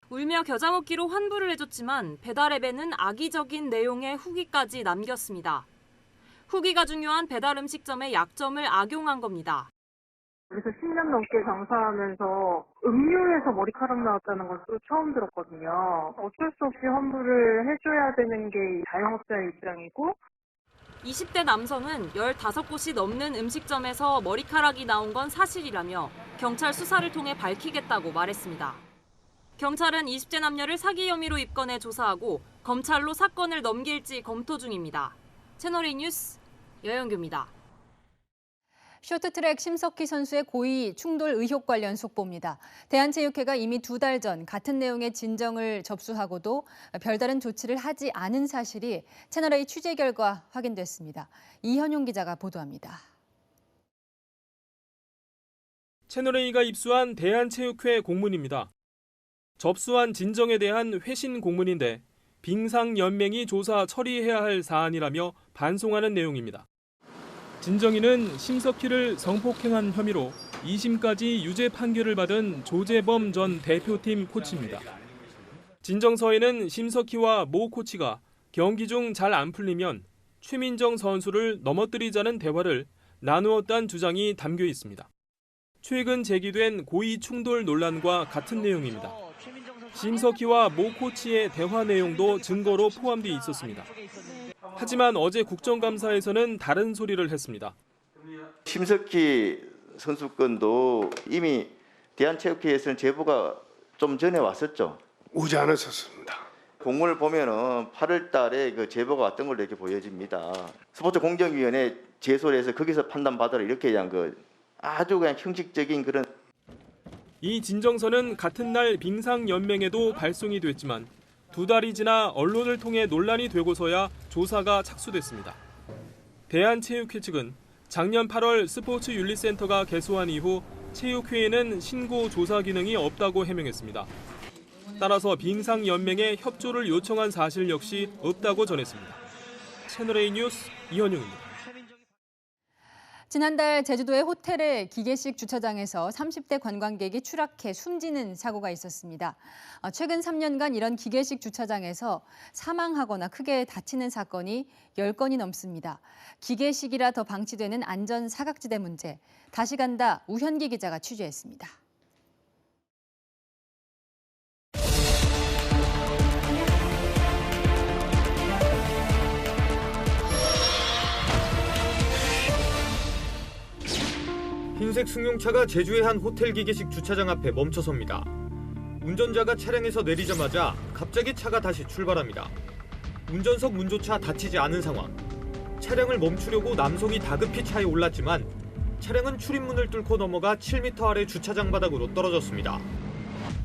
울며 겨자 먹기로 환불을 해줬지만 배달 앱에는 악의적인 내용의 후기까지 남겼습니다. 후기가 중요한 배달 음식점의 약점을 악용한 겁니다. 그래서 10년 넘게 장사하면서 음료에서 머리카락 나왔다는 걸 또 처음 들었거든요. 어쩔 수 없이 환불을 해줘야 되는 게 자영업자의 입장이고. 20대 남성은 15곳이 넘는 음식점에서 머리카락이 나온 건 사실이라며 경찰 수사를 통해 밝히겠다고 말했습니다. 경찰은 20대 남녀를 사기 혐의로 입건해 조사하고 검찰로 사건을 넘길지 검토 중입니다. 채널A 뉴스 여영규입니다. 쇼트트랙 심석희 선수의 고의 충돌 의혹 관련 속보입니다. 대한체육회가 이미 2달 전 같은 내용의 진정을 접수하고도 별다른 조치를 하지 않은 사실이 채널A 취재 결과 확인됐습니다. 이현용 기자가 보도합니다. 채널A가 입수한 대한체육회 공문입니다. 접수한 진정에 대한 회신 공문인데 빙상연맹이 조사 처리해야 할 사안이라며 반송하는 내용입니다. 진정인은 심석희를 성폭행한 혐의로 2심까지 유죄 판결을 받은 조재범 전 대표팀 코치입니다. 진정서에는 심석희와 모 코치가 경기 중 잘 안 풀리면 최민정 선수를 넘어뜨리자는 대화를 나누었다는 주장이 담겨 있습니다. 최근 제기된 고의 충돌 논란과 같은 내용입니다. 심석희와 모 코치의 대화 내용도 증거로 포함돼 있었습니다. 하지만 어제 국정감사에서는 다른 소리를 했습니다. 심석희 선수 건도 이미 대한체육회에서는 제보가 좀 전에 왔었죠. 오지 않았었습니다. 공문을 보면은 8월 달에 그 제보가 왔던 걸로 이렇게 보여집니다. 스포츠 공정위원회 제소를 해서 거기서 판단받으라 이렇게 그냥 아주 그냥 형식적인 그런. 이 진정서는 같은 날 빙상연맹에도 발송이 됐지만 2달이 지나 언론을 통해 논란이 되고서야 조사가 착수됐습니다. 대한체육회 측은 작년 8월 스포츠윤리센터가 개소한 이후 체육회에는 신고 조사 기능이 없다고 해명했습니다. 따라서 빙상연맹에 협조를 요청한 사실 역시 없다고 전했습니다. 채널A 뉴스 이현용입니다. 지난달 제주도의 호텔의 기계식 주차장에서 30대 관광객이 추락해 숨지는 사고가 있었습니다. 최근 3년간 이런 기계식 주차장에서 사망하거나 크게 다치는 사건이 10건이 넘습니다. 기계식이라 더 방치되는 안전 사각지대 문제. 다시 간다 우현기 기자가 취재했습니다. 흰색 승용차가 제주의 한 호텔 기계식 주차장 앞에 멈춰섭니다. 운전자가 차량에서 내리자마자 갑자기 차가 다시 출발합니다. 운전석 문조차 닫히지 않은 상황. 차량을 멈추려고 남성이 다급히 차에 올랐지만 차량은 출입문을 뚫고 넘어가 7m 아래 주차장 바닥으로 떨어졌습니다.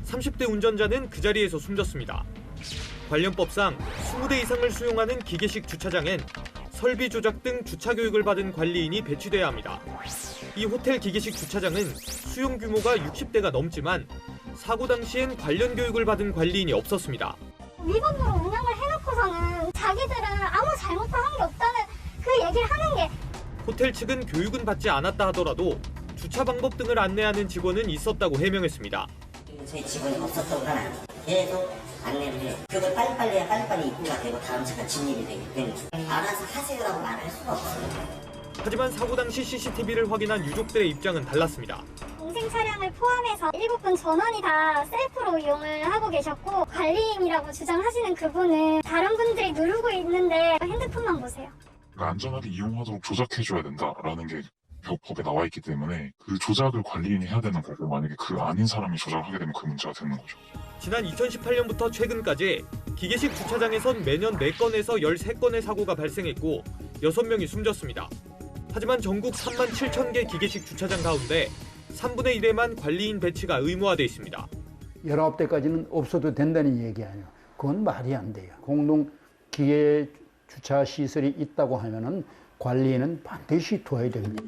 30대 운전자는 그 자리에서 숨졌습니다. 관련법상 20대 이상을 수용하는 기계식 주차장엔 설비 조작 등 주차 교육을 받은 관리인이 배치돼야 합니다. 이 호텔 기계식 주차장은 수용 규모가 60대가 넘지만 사고 당시엔 관련 교육을 받은 관리인이 없었습니다. 위반으로 운영을 해놓고서는 자기들은 아무 잘못한 게 없다는 그 얘기를 하는 게. 호텔 측은 교육은 받지 않았다 하더라도 주차 방법 등을 안내하는 직원은 있었다고 해명했습니다. 저희 직원이 없었던 건 아니에요. 계속 안내를 해요. 그걸 빨리빨리 해야 빨리빨리 입구가 되고 다음 차가 진입이 되기 때문에 알아서 하세요라고 말할 수가 없어요. 하지만 사고 당시 CCTV를 확인한 유족들의 입장은 달랐습니다. 동생 차량을 포함해서 7분 전원이 다 셀프로 이용을 하고 계셨고 관리인이라고 주장하시는 그분은 다른 분들이 누르고 있는데 핸드폰만 보세요. 안전하게 이용하도록 조작해줘야 된다라는 게 법에 나와 있기 때문에 그 조작을 관리인이 해야 되는 거고 만약에 그 아닌 사람이 조작을 하게 되면 그 문제가 되는 거죠. 지난 2018년부터 최근까지 기계식 주차장에선 매년 4건에서 13건의 사고가 발생했고 6명이 숨졌습니다. 하지만 전국 3만 7천 개 기계식 주차장 가운데 3분의 1에만 관리인 배치가 의무화돼 있습니다. 19대까지는 없어도 된다는 얘기 아니에요. 그건 말이 안 돼요. 공동 기계 주차 시설이 있다고 하면은 관리인은 반드시 둬야 됩니다.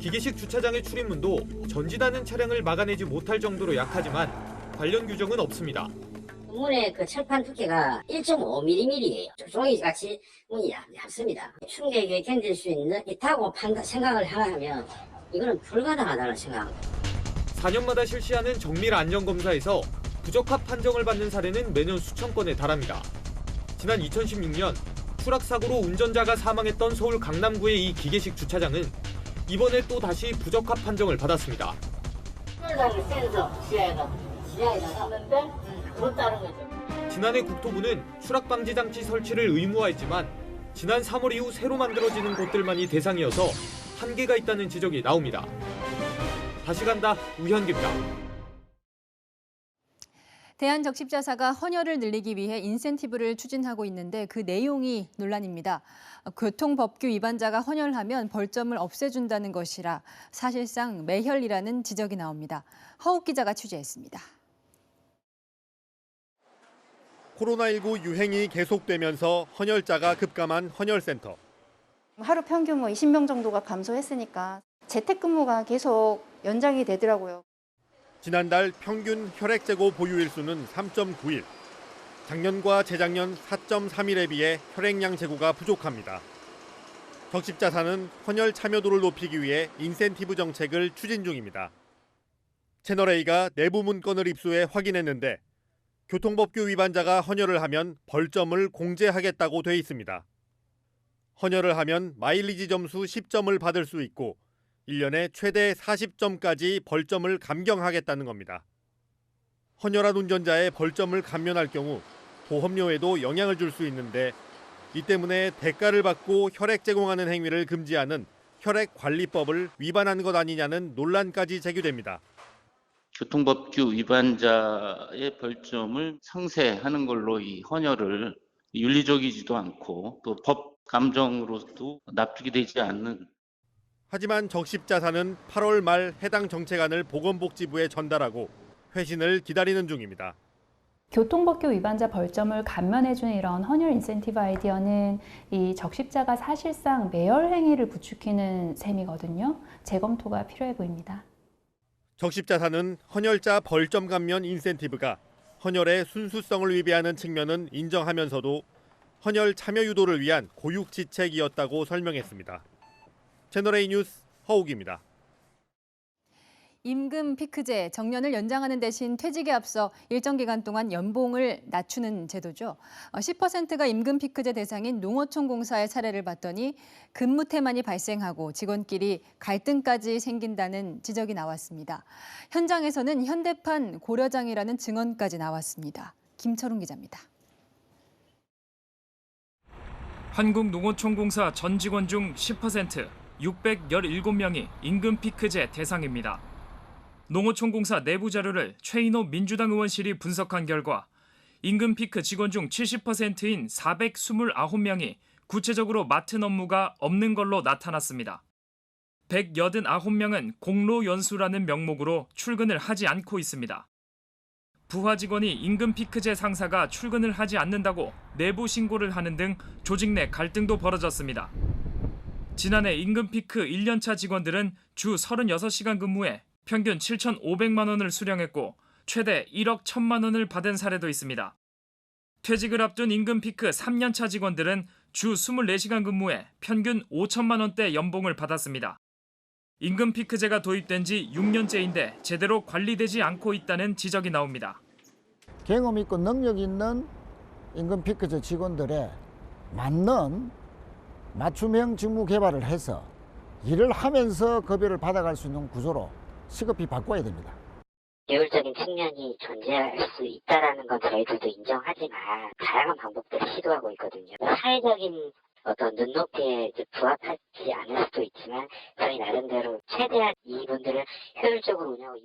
기계식 주차장의 출입문도 전진하는 차량을 막아내지 못할 정도로 약하지만 관련 규정은 없습니다. 문의 그 철판 두께가 1.5mm예요. 종이 같이 문이 얇습니다. 충격에 견딜 수 있는 있다고 생각을 하면 이거는 불가능하다는 생각합니다. 4년마다 실시하는 정밀 안전검사에서 부적합 판정을 받는 사례는 매년 수천 건에 달합니다. 지난 2016년 추락사고로 운전자가 사망했던 서울 강남구의 이 기계식 주차장은 이번에 또 다시 부적합 판정을 받았습니다. 지난해 국토부는 추락방지 장치 설치를 의무화했지만 지난 3월 이후 새로 만들어지는 곳들만이 대상이어서 한계가 있다는 지적이 나옵니다. 다시 간다 우현기입니다. 대한적십자사가 헌혈을 늘리기 위해 인센티브를 추진하고 있는데 그 내용이 논란입니다. 교통법규 위반자가 헌혈하면 벌점을 없애준다는 것이라 사실상 매혈이라는 지적이 나옵니다. 허욱 기자가 취재했습니다. 코로나19 유행이 계속되면서 헌혈자가 급감한 헌혈센터. 하루 평균 20명 정도가 감소했으니까 재택근무가 계속 연장이 되더라고요. 지난달 평균 혈액 재고 보유일 수는 3.9일. 작년과 재작년 4.3일에 비해 혈액량 재고가 부족합니다. 적십자사는 헌혈 참여도를 높이기 위해 인센티브 정책을 추진 중입니다. 채널A가 내부 문건을 입수해 확인했는데 교통법규 위반자가 헌혈을 하면 벌점을 공제하겠다고 돼 있습니다. 헌혈을 하면 마일리지 점수 10점을 받을 수 있고 1년에 최대 40점까지 벌점을 감경하겠다는 겁니다. 헌혈한 운전자의 벌점을 감면할 경우 보험료에도 영향을 줄 수 있는데 이 때문에 대가를 받고 혈액 제공하는 행위를 금지하는 혈액관리법을 위반한 것 아니냐는 논란까지 제기됩니다. 교통법규 위반자의 벌점을 상쇄하는 걸로 이 헌혈을 윤리적이지도 않고 또 법 감정으로도 납득이 되지 않는. 하지만 적십자사는 8월 말 해당 정책안을 보건복지부에 전달하고 회신을 기다리는 중입니다. 교통법규 위반자 벌점을 감면해주는 이런 헌혈 인센티브 아이디어는 이 적십자가 사실상 매열 행위를 부추기는 셈이거든요. 재검토가 필요해 보입니다. 적십자사는 헌혈자 벌점 감면 인센티브가 헌혈의 순수성을 위배하는 측면은 인정하면서도 헌혈 참여 유도를 위한 고육지책이었다고 설명했습니다. 채널A 뉴스 허욱입니다. 임금 피크제 정년을 연장하는 대신 퇴직에 앞서 일정 기간 동안 연봉을 낮추는 제도죠. 10%가 임금 피크제 대상인 농어촌공사의 사례를 봤더니 근무 태만이 발생하고 직원끼리 갈등까지 생긴다는 지적이 나왔습니다. 현장에서는 현대판 고려장이라는 증언까지 나왔습니다. 김철웅 기자입니다. 한국농어촌공사 전 직원 중 10%, 617명이 임금 피크제 대상입니다. 농어촌공사 내부 자료를 최인호 민주당 의원실이 분석한 결과 임금 피크 직원 중 70%인 429명이 구체적으로 맡은 업무가 없는 걸로 나타났습니다. 189명은 공로 연수라는 명목으로 출근을 하지 않고 있습니다. 부하 직원이 임금 피크제 상사가 출근을 하지 않는다고 내부 신고를 하는 등 조직 내 갈등도 벌어졌습니다. 지난해 임금 피크 1년차 직원들은 주 36시간 근무에 평균 7,500만 원을 수령했고 최대 1억 1,000만 원을 받은 사례도 있습니다. 퇴직을 앞둔 임금 피크 3년차 직원들은 주 24시간 근무에 평균 5천만 원대 연봉을 받았습니다. 임금 피크제가 도입된 지 6년째인데 제대로 관리되지 않고 있다는 지적이 나옵니다. 경험 있고 능력 있는 임금 피크제 직원들의 맞는 맞춤형 직무 개발을 해서 일을 하면서 급여를 받아갈 수 있는 구조로 시급히 바꿔야 됩니다. 계율적인 측면이 존재할 수 있다는 건 저희들도 인정하지만 다양한 방법들을 시도하고 있거든요. 사회적인 어떤 눈높이에 부합하지 않을 수도 있지만 저희 나름대로 최대한 이분들을 효율적으로 운영하고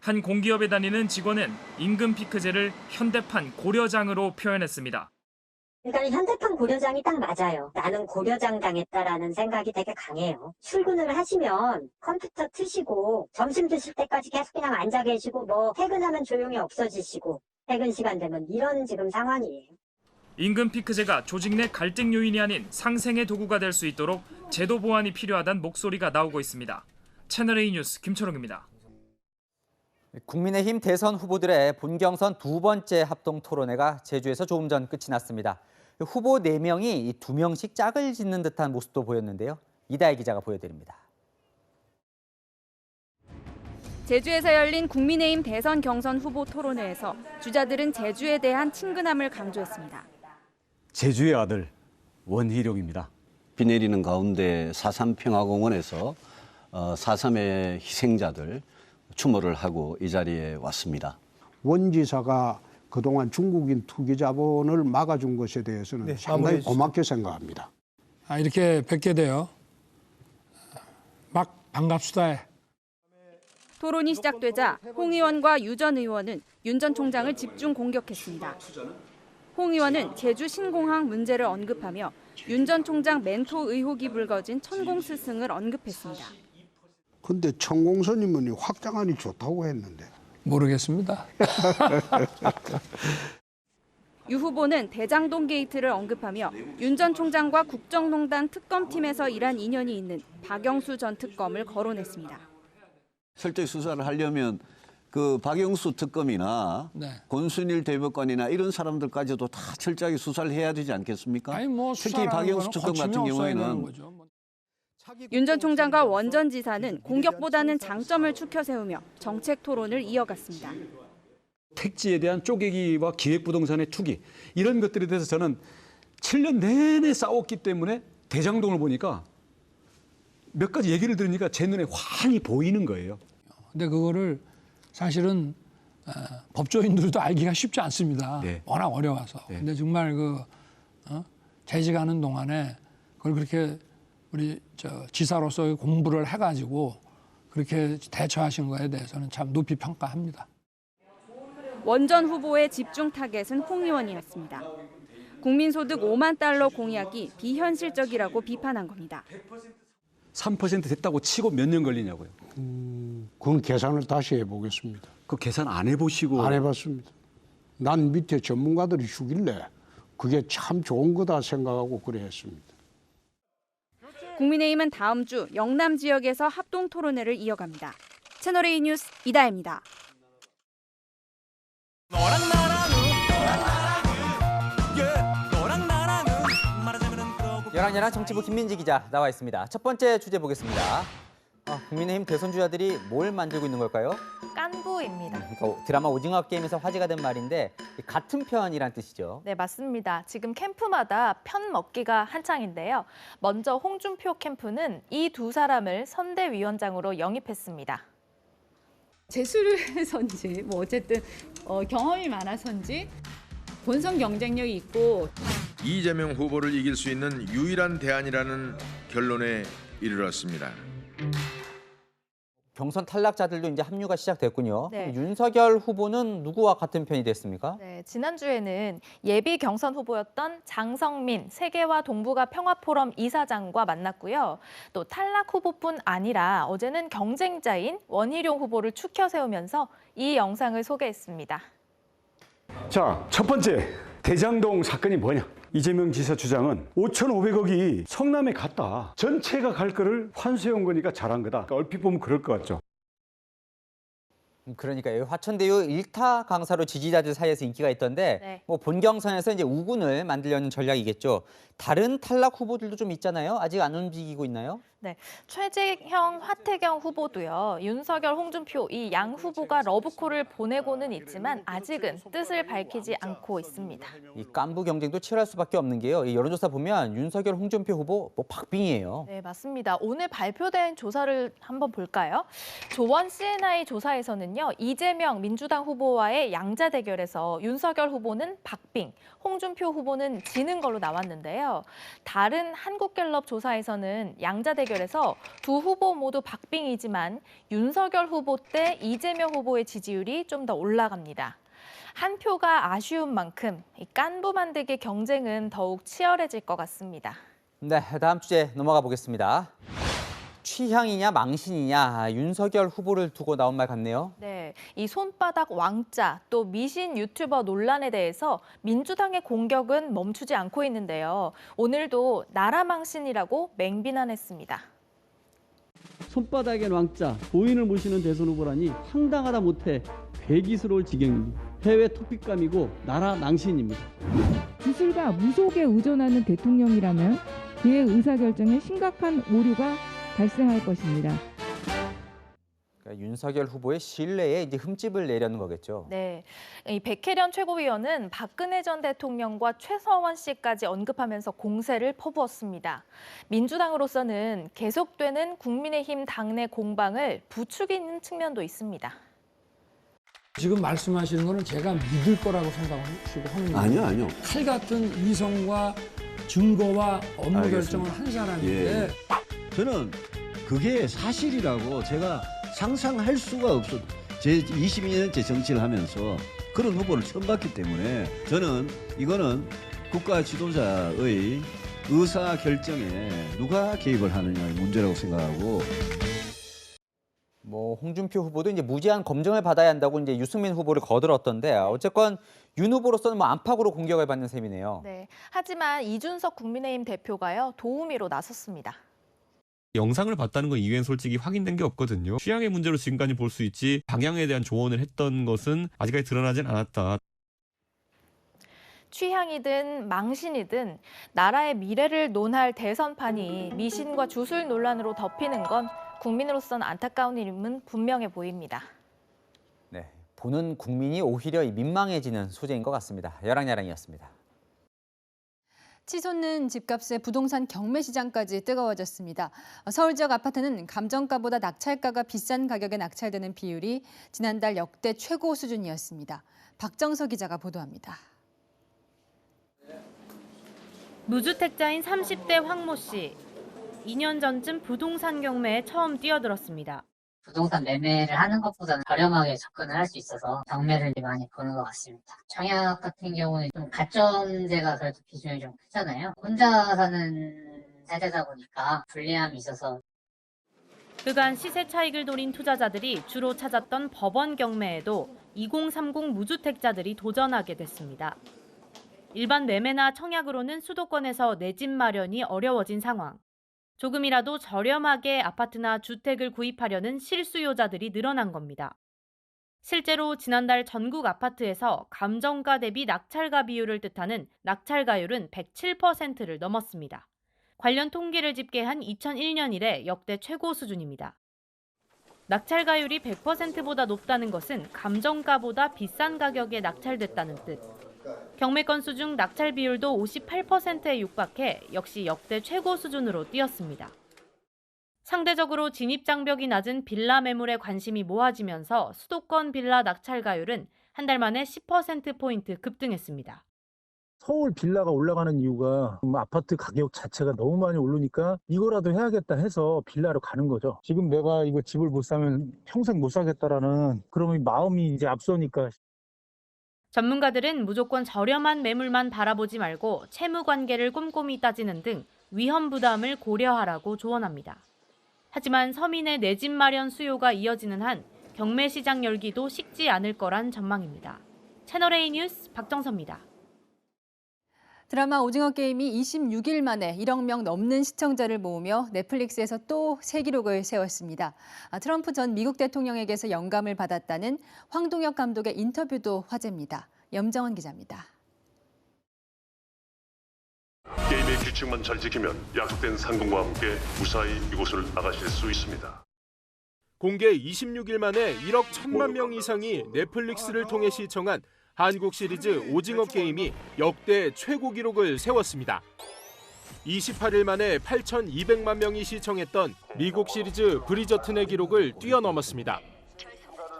한 공기업에 다니는 직원은 임금 피크제를 현대판 고려장으로 표현했습니다. 그러니까 현대판 고려장이 딱 맞아요. 나는 고려장 당했다라는 생각이 되게 강해요. 출근을 하시면 컴퓨터 트시고 점심 드실 때까지 계속 그냥 앉아 계시고 뭐 퇴근하면 조용히 없어지시고 퇴근 시간 되면 이런 지금 상황이에요. 임금 피크제가 조직 내 갈등 요인이 아닌 상생의 도구가 될 수 있도록 제도 보완이 필요하다는 목소리가 나오고 있습니다. 채널A 뉴스 김철웅입니다. 국민의힘 대선 후보들의 본경선 두 번째 합동 토론회가 제주에서 조금 전 끝이 났습니다. 후보 4명이 2명씩 짝을 짓는 듯한 모습도 보였는데요. 이다혜 기자가 보여드립니다. 제주에서 열린 국민의힘 대선 경선 후보 토론회에서 주자들은 제주에 대한 친근함을 강조했습니다. 제주의 아들 원희룡입니다. 비 내리는 가운데 4.3 평화공원에서 4.3의 희생자들 추모를 하고 이 자리에 왔습니다. 원지사가 그동안 중국인 투기 자본을 막아준 것에 대해서는 상당히 고맙게 생각합니다. 이렇게 뵙게 되어 막 반갑수다. 토론이 시작되자 홍 의원과 유 전 의원은 윤 전 총장을 집중 공격했습니다. 홍 의원은 제주 신공항 문제를 언급하며 윤 전 총장 멘토 의혹이 불거진 천공 스승을 언급했습니다. 근데 천공스님은 확장안이 좋다고 했는데. 모르겠습니다. 유 후보는 대장동 게이트를 언급하며 윤 전 총장과 국정농단 특검팀에서 일한 인연이 있는 박영수 전 특검을 거론했습니다. 철저히 수사를 하려면 그 박영수 특검이나 권순일 대법관이나 이런 사람들까지도 다 철저하게 수사를 해야 되지 않겠습니까? 특히 박영수 특검 같은 경우에는 윤 전 총장과 원 전 지사는 공격보다는 장점을 추켜 세우며 정책 토론을 이어갔습니다. 택지에 대한 쪼개기와 기획부동산의 투기 이런 것들에 대해서 저는 7년 내내 싸웠기 때문에 대장동을 보니까 몇 가지 얘기를 들으니까 제 눈에 환히 보이는 거예요. 근데 그거를 사실은 법조인들도 알기가 쉽지 않습니다. 워낙 어려워서. 근데 정말 재직하는 동안에 그걸 그렇게 우리 지사로서 공부를 해가지고 그렇게 대처하신 거에 대해서는 참 높이 평가합니다. 원 전 후보의 집중 타겟은 홍 의원이었습니다. 국민소득 5만 달러 공약이 비현실적이라고 비판한 겁니다. 3% 됐다고 치고 몇 년 걸리냐고요? 그건 계산을 다시 해보겠습니다. 그 계산 안 해보시고? 안 해봤습니다. 난 밑에 전문가들이 주길래 그게 참 좋은 거다 생각하고 그래 했습니다. 국민의힘은 다음 주 영남 지역에서 합동 토론회를 이어갑니다. 채널A 뉴스 이다혜입니다. 열왕열왕 정치부 김민지 기자 나와 있습니다. 첫 번째 주제 보겠습니다. 국민의힘 대선 주자들이 뭘 만들고 있는 걸까요? 깐부입니다. 그러니까 드라마 오징어 게임에서 화제가 된 말인데 같은 편이란 뜻이죠. 네, 맞습니다. 지금 캠프마다 편 먹기가 한창인데요. 먼저 홍준표 캠프는 이 두 사람을 선대위원장으로 영입했습니다. 재수를 해서인지 뭐 어쨌든 경험이 많아서인지 본선 경쟁력이 있고 이재명 후보를 이길 수 있는 유일한 대안이라는 결론에 이르렀습니다. 경선 탈락자들도 이제 합류가 시작됐군요. 네. 윤석열 후보는 누구와 같은 편이 됐습니까? 네, 지난주에는 예비 경선 후보였던 장성민 세계화 동북아 평화포럼 이사장과 만났고요. 또 탈락 후보뿐 아니라 어제는 경쟁자인 원희룡 후보를 추켜 세우면서 이 영상을 소개했습니다. 자, 첫 번째 대장동 사건이 뭐냐? 이재명 지사 주장은 5,500억이 성남에 갔다. 전체가 갈 거를 환수해온 거니까 잘한 거다. 그러니까 얼핏 보면 그럴 것 같죠. 그러니까요. 화천대유 일타 강사로 지지자들 사이에서 인기가 있던데 네. 뭐 본경선에서 이제 우군을 만들려는 전략이겠죠. 다른 탈락 후보들도 좀 있잖아요. 아직 안 움직이고 있나요? 네, 최재형, 하태경 후보도요. 윤석열, 홍준표 이 양 후보가 러브콜을 보내고는 있지만 아직은 뜻을 밝히지 않고 있습니다. 이 깐부 경쟁도 치열할 수밖에 없는 게요. 이 여론조사 보면 윤석열, 홍준표 후보 뭐 박빙이에요. 네, 맞습니다. 오늘 발표된 조사를 한번 볼까요? 조원 CNI 조사에서는요. 이재명 민주당 후보와의 양자 대결에서 윤석열 후보는 박빙, 홍준표 후보는 지는 걸로 나왔는데요. 다른 한국갤럽 조사에서는 양자 대결에서 두 후보 모두 박빙이지만 윤석열 후보 때 이재명 후보의 지지율이 좀 더 올라갑니다. 한 표가 아쉬운 만큼 이 깐부 만들기 경쟁은 더욱 치열해질 것 같습니다. 네, 다음 주제 넘어가 보겠습니다. 취향이냐 망신이냐 윤석열 후보를 두고 나온 말 같네요. 네, 이 손바닥 왕자 또 미신 유튜버 논란에 대해서 민주당의 공격은 멈추지 않고 있는데요. 오늘도 나라 망신이라고 맹비난했습니다. 손바닥엔 왕자, 고인을 모시는 대선 후보라니 황당하다 못해 괴기스러울 지경입니다. 해외 토픽감이고 나라 망신입니다. 기술과 무속에 의존하는 대통령이라면 그의 의사결정에 심각한 오류가 발생할 것입니다. 그러니까 윤석열 후보의 신뢰에 이제 흠집을 내려는 거겠죠. 네, 이 백혜련 최고위원은 박근혜 전 대통령과 최서원 씨까지 언급하면서 공세를 퍼부었습니다. 민주당으로서는 계속되는 국민의힘 당내 공방을 부추기는 측면도 있습니다. 지금 말씀하시는 거는 제가 믿을 거라고 생각하시고 하는 거예요. 아니요. 칼 같은 이성과 증거와 업무 알겠습니다. 결정을 한 사람인데 예. 저는 그게 사실이라고 제가 상상할 수가 없어. 제 22년째 정치를 하면서 그런 후보를 처음 봤기 때문에 저는 이거는 국가 지도자의 의사 결정에 누가 개입을 하느냐의 문제라고 생각하고. 뭐 홍준표 후보도 이제 무제한 검증을 받아야 한다고 이제 유승민 후보를 거들었던데 어쨌건 윤 후보로서는 뭐 안팎으로 공격을 받는 셈이네요. 네, 하지만 이준석 국민의힘 대표가요 도우미로 나섰습니다. 영상을 봤다는 것 이외엔 솔직히 확인된 게 없거든요. 취향의 문제로 지금까지 볼 수 있지 방향에 대한 조언을 했던 것은 아직까지 드러나진 않았다. 취향이든 망신이든 나라의 미래를 논할 대선판이 미신과 주술 논란으로 덮이는 건 국민으로서는 안타까운 일임은 분명해 보입니다. 네, 보는 국민이 오히려 민망해지는 소재인 것 같습니다. 열왕열왕이었습니다. 치솟는 집값에 부동산 경매 시장까지 뜨거워졌습니다. 서울 지역 아파트는 감정가보다 낙찰가가 비싼 가격에 낙찰되는 비율이 지난달 역대 최고 수준이었습니다. 박정서 기자가 보도합니다. 무주택자인 30대 황모 씨. 2년 전쯤 부동산 경매에 처음 뛰어들었습니다. 부동산 매매를 하는 것보다는 저렴하게 접근을 할 수 있어서 경매를 많이 보는 것 같습니다. 청약 같은 경우는 좀 가점제가 그래도 비중이 좀 크잖아요. 혼자 사는 세대다 보니까 불리함이 있어서. 그간 시세 차익을 노린 투자자들이 주로 찾았던 법원 경매에도 2030 무주택자들이 도전하게 됐습니다. 일반 매매나 청약으로는 수도권에서 내 집 마련이 어려워진 상황. 조금이라도 저렴하게 아파트나 주택을 구입하려는 실수요자들이 늘어난 겁니다. 실제로 지난달 전국 아파트에서 감정가 대비 낙찰가 비율을 뜻하는 낙찰가율은 107%를 넘었습니다. 관련 통계를 집계한 2001년 이래 역대 최고 수준입니다. 낙찰가율이 100%보다 높다는 것은 감정가보다 비싼 가격에 낙찰됐다는 뜻. 경매 건수 중 낙찰 비율도 58%에 육박해 역시 역대 최고 수준으로 뛰었습니다. 상대적으로 진입장벽이 낮은 빌라 매물에 관심이 모아지면서 수도권 빌라 낙찰가율은 한 달 만에 10%포인트 급등했습니다. 서울 빌라가 올라가는 이유가 아파트 가격 자체가 너무 많이 오르니까 이거라도 해야겠다 해서 빌라로 가는 거죠. 지금 내가 이거 집을 못 사면 평생 못 사겠다라는 그런 마음이 이제 앞서니까. 전문가들은 무조건 저렴한 매물만 바라보지 말고 채무 관계를 꼼꼼히 따지는 등 위험 부담을 고려하라고 조언합니다. 하지만 서민의 내 집 마련 수요가 이어지는 한 경매 시장 열기도 식지 않을 거란 전망입니다. 채널A 뉴스 박정서입니다. 드라마 오징어 게임이 26일 만에 1억 명 넘는 시청자를 모으며 넷플릭스에서 또 새 기록을 세웠습니다. 트럼프 전 미국 대통령에게서 영감을 받았다는 황동혁 감독의 인터뷰도 화제입니다. 염정원 기자입니다. 게임의 규칙만 잘 지키면 약속된 상금과 함께 무사히 이곳을 나가실 수 있습니다. 공개 26일 만에 1억 1,000만 명 이상이 넷플릭스를 통해 시청한 한국 시리즈 오징어 게임이 역대 최고 기록을 세웠습니다. 28일 만에 8,200만 명이 시청했던 미국 시리즈 브리저튼의 기록을 뛰어넘었습니다.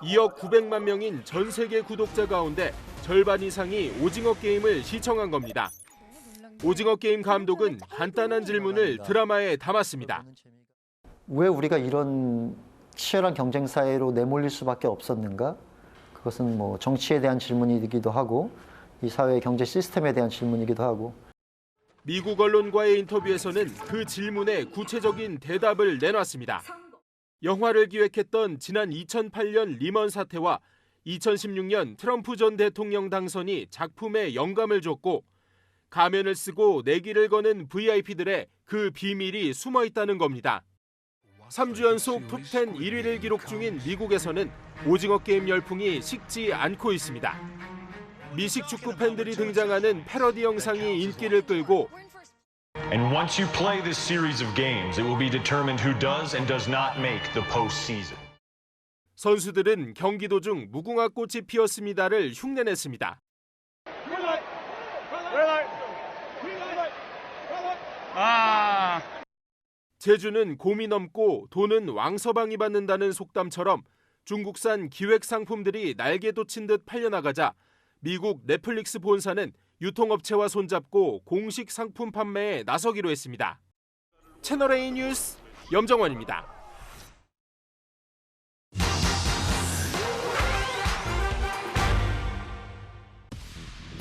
2억 900만 명인 전 세계 구독자 가운데 절반 이상이 오징어 게임을 시청한 겁니다. 오징어 게임 감독은 간단한 질문을 드라마에 담았습니다. 왜 우리가 이런 치열한 경쟁 사회로 내몰릴 수밖에 없었는가? 그것은 뭐 정치에 대한 질문이기도 하고 이 사회의 경제 시스템에 대한 질문이기도 하고. 미국 언론과의 인터뷰에서는 그 질문에 구체적인 대답을 내놨습니다. 영화를 기획했던 지난 2008년 리먼 사태와 2016년 트럼프 전 대통령 당선이 작품에 영감을 줬고 가면을 쓰고 내기를 거는 VIP들의 그 비밀이 숨어 있다는 겁니다. 3주 연속 톱10 1위를 기록 중인 미국에서는 오징어 게임 열풍이 식지 않고 있습니다. 미식 축구 팬들이 등장하는 패러디 영상이 인기를 끌고 And once you play this series of games, it will be determined who does and does not make the postseason. 선수들은 경기 도중 무궁화 꽃이 피었습니다를 흉내냈습니다. 제주는 곰이 넘고 돈은 왕서방이 받는다는 속담처럼 중국산 기획 상품들이 날개 돋친 듯 팔려나가자 미국 넷플릭스 본사는 유통업체와 손잡고 공식 상품 판매에 나서기로 했습니다. 채널A 뉴스 염정원입니다.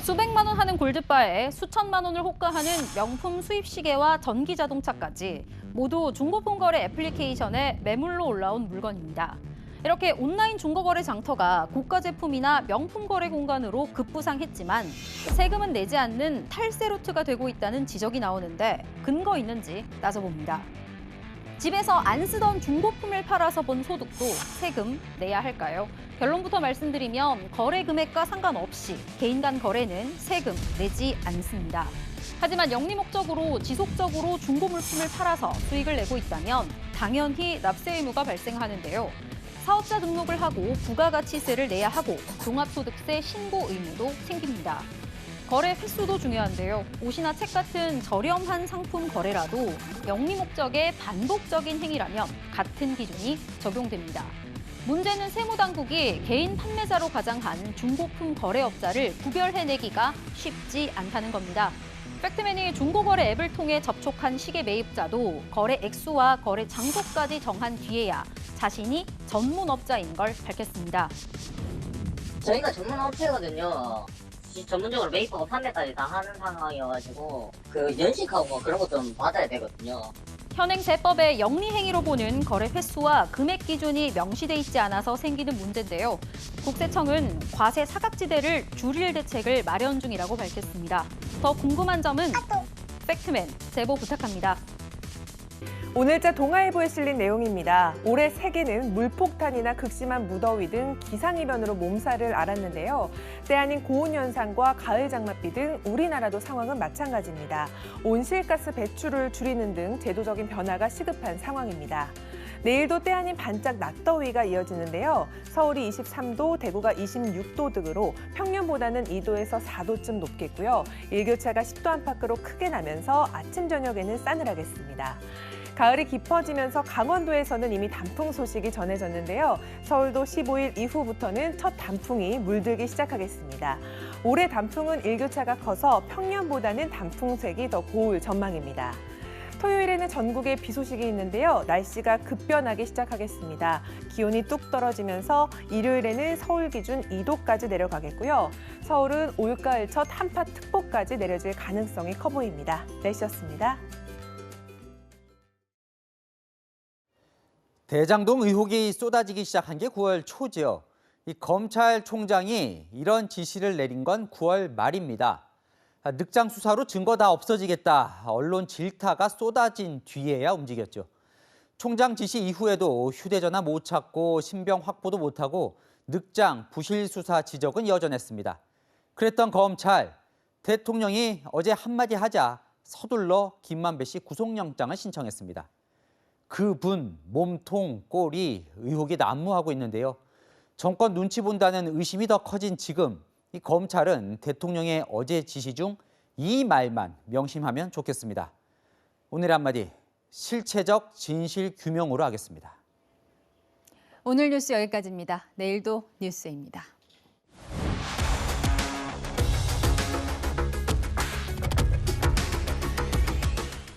수백만 원 하는 골드바에 수천만 원을 호가하는 명품 수입 시계와 전기 자동차까지 모두 중고품 거래 애플리케이션에 매물로 올라온 물건입니다. 이렇게 온라인 중고거래 장터가 고가 제품이나 명품 거래 공간으로 급부상했지만 세금은 내지 않는 탈세 루트가 되고 있다는 지적이 나오는데 근거 있는지 따져봅니다. 집에서 안 쓰던 중고품을 팔아서 본 소득도 세금 내야 할까요? 결론부터 말씀드리면 거래 금액과 상관없이 개인 간 거래는 세금 내지 않습니다. 하지만 영리 목적으로 지속적으로 중고 물품을 팔아서 수익을 내고 있다면 당연히 납세 의무가 발생하는데요. 사업자 등록을 하고 부가가치세를 내야 하고 종합소득세 신고 의무도 생깁니다. 거래 횟수도 중요한데요. 옷이나 책 같은 저렴한 상품 거래라도 영리 목적의 반복적인 행위라면 같은 기준이 적용됩니다. 문제는 세무당국이 개인 판매자로 가장한 중고품 거래업자를 구별해내기가 쉽지 않다는 겁니다. 팩트맨이 중고거래 앱을 통해 접촉한 시계 매입자도 거래 액수와 거래 장소까지 정한 뒤에야 자신이 전문업자인 걸 밝혔습니다. 저희가 전문업체거든요. 전문적으로 매입하고 판매까지 다 하는 상황이어가지고 그 연식하고 뭐 그런 거 좀 받아야 되거든요. 현행 세법의 영리 행위로 보는 거래 횟수와 금액 기준이 명시돼 있지 않아서 생기는 문제인데요. 국세청은 과세 사각지대를 줄일 대책을 마련 중이라고 밝혔습니다. 더 궁금한 점은 팩트맨 제보 부탁합니다. 오늘자 동아일보에 실린 내용입니다. 올해 세계는 물폭탄이나 극심한 무더위 등 기상이변으로 몸살을 앓았는데요. 때 아닌 고온현상과 가을 장맛비 등 우리나라도 상황은 마찬가지입니다. 온실가스 배출을 줄이는 등 제도적인 변화가 시급한 상황입니다. 내일도 때 아닌 반짝 낮더위가 이어지는데요. 서울이 23도, 대구가 26도 등으로 평년보다는 2도에서 4도쯤 높겠고요. 일교차가 10도 안팎으로 크게 나면서 아침, 저녁에는 싸늘하겠습니다. 가을이 깊어지면서 강원도에서는 이미 단풍 소식이 전해졌는데요. 서울도 15일 이후부터는 첫 단풍이 물들기 시작하겠습니다. 올해 단풍은 일교차가 커서 평년보다는 단풍색이 더 고울 전망입니다. 토요일에는 전국에 비 소식이 있는데요. 날씨가 급변하기 시작하겠습니다. 기온이 뚝 떨어지면서 일요일에는 서울 기준 2도까지 내려가겠고요. 서울은 올가을 첫 한파특보까지 내려질 가능성이 커 보입니다. 날씨였습니다. 대장동 의혹이 쏟아지기 시작한 게 9월 초죠. 이 검찰총장이 이런 지시를 내린 건 9월 말입니다. 늑장 수사로 증거 다 없어지겠다. 언론 질타가 쏟아진 뒤에야 움직였죠. 총장 지시 이후에도 휴대전화 못 찾고 신병 확보도 못하고 늑장 부실 수사 지적은 여전했습니다. 그랬던 검찰, 대통령이 어제 한마디 하자 서둘러 김만배 씨 구속영장을 신청했습니다. 그분, 몸통, 꼬리 의혹이 난무하고 있는데요. 정권 눈치 본다는 의심이 더 커진 지금 이 검찰은 대통령의 어제 지시 중 이 말만 명심하면 좋겠습니다. 오늘 한마디, 실체적 진실 규명으로 하겠습니다. 오늘 뉴스 여기까지입니다. 내일도 뉴스입니다.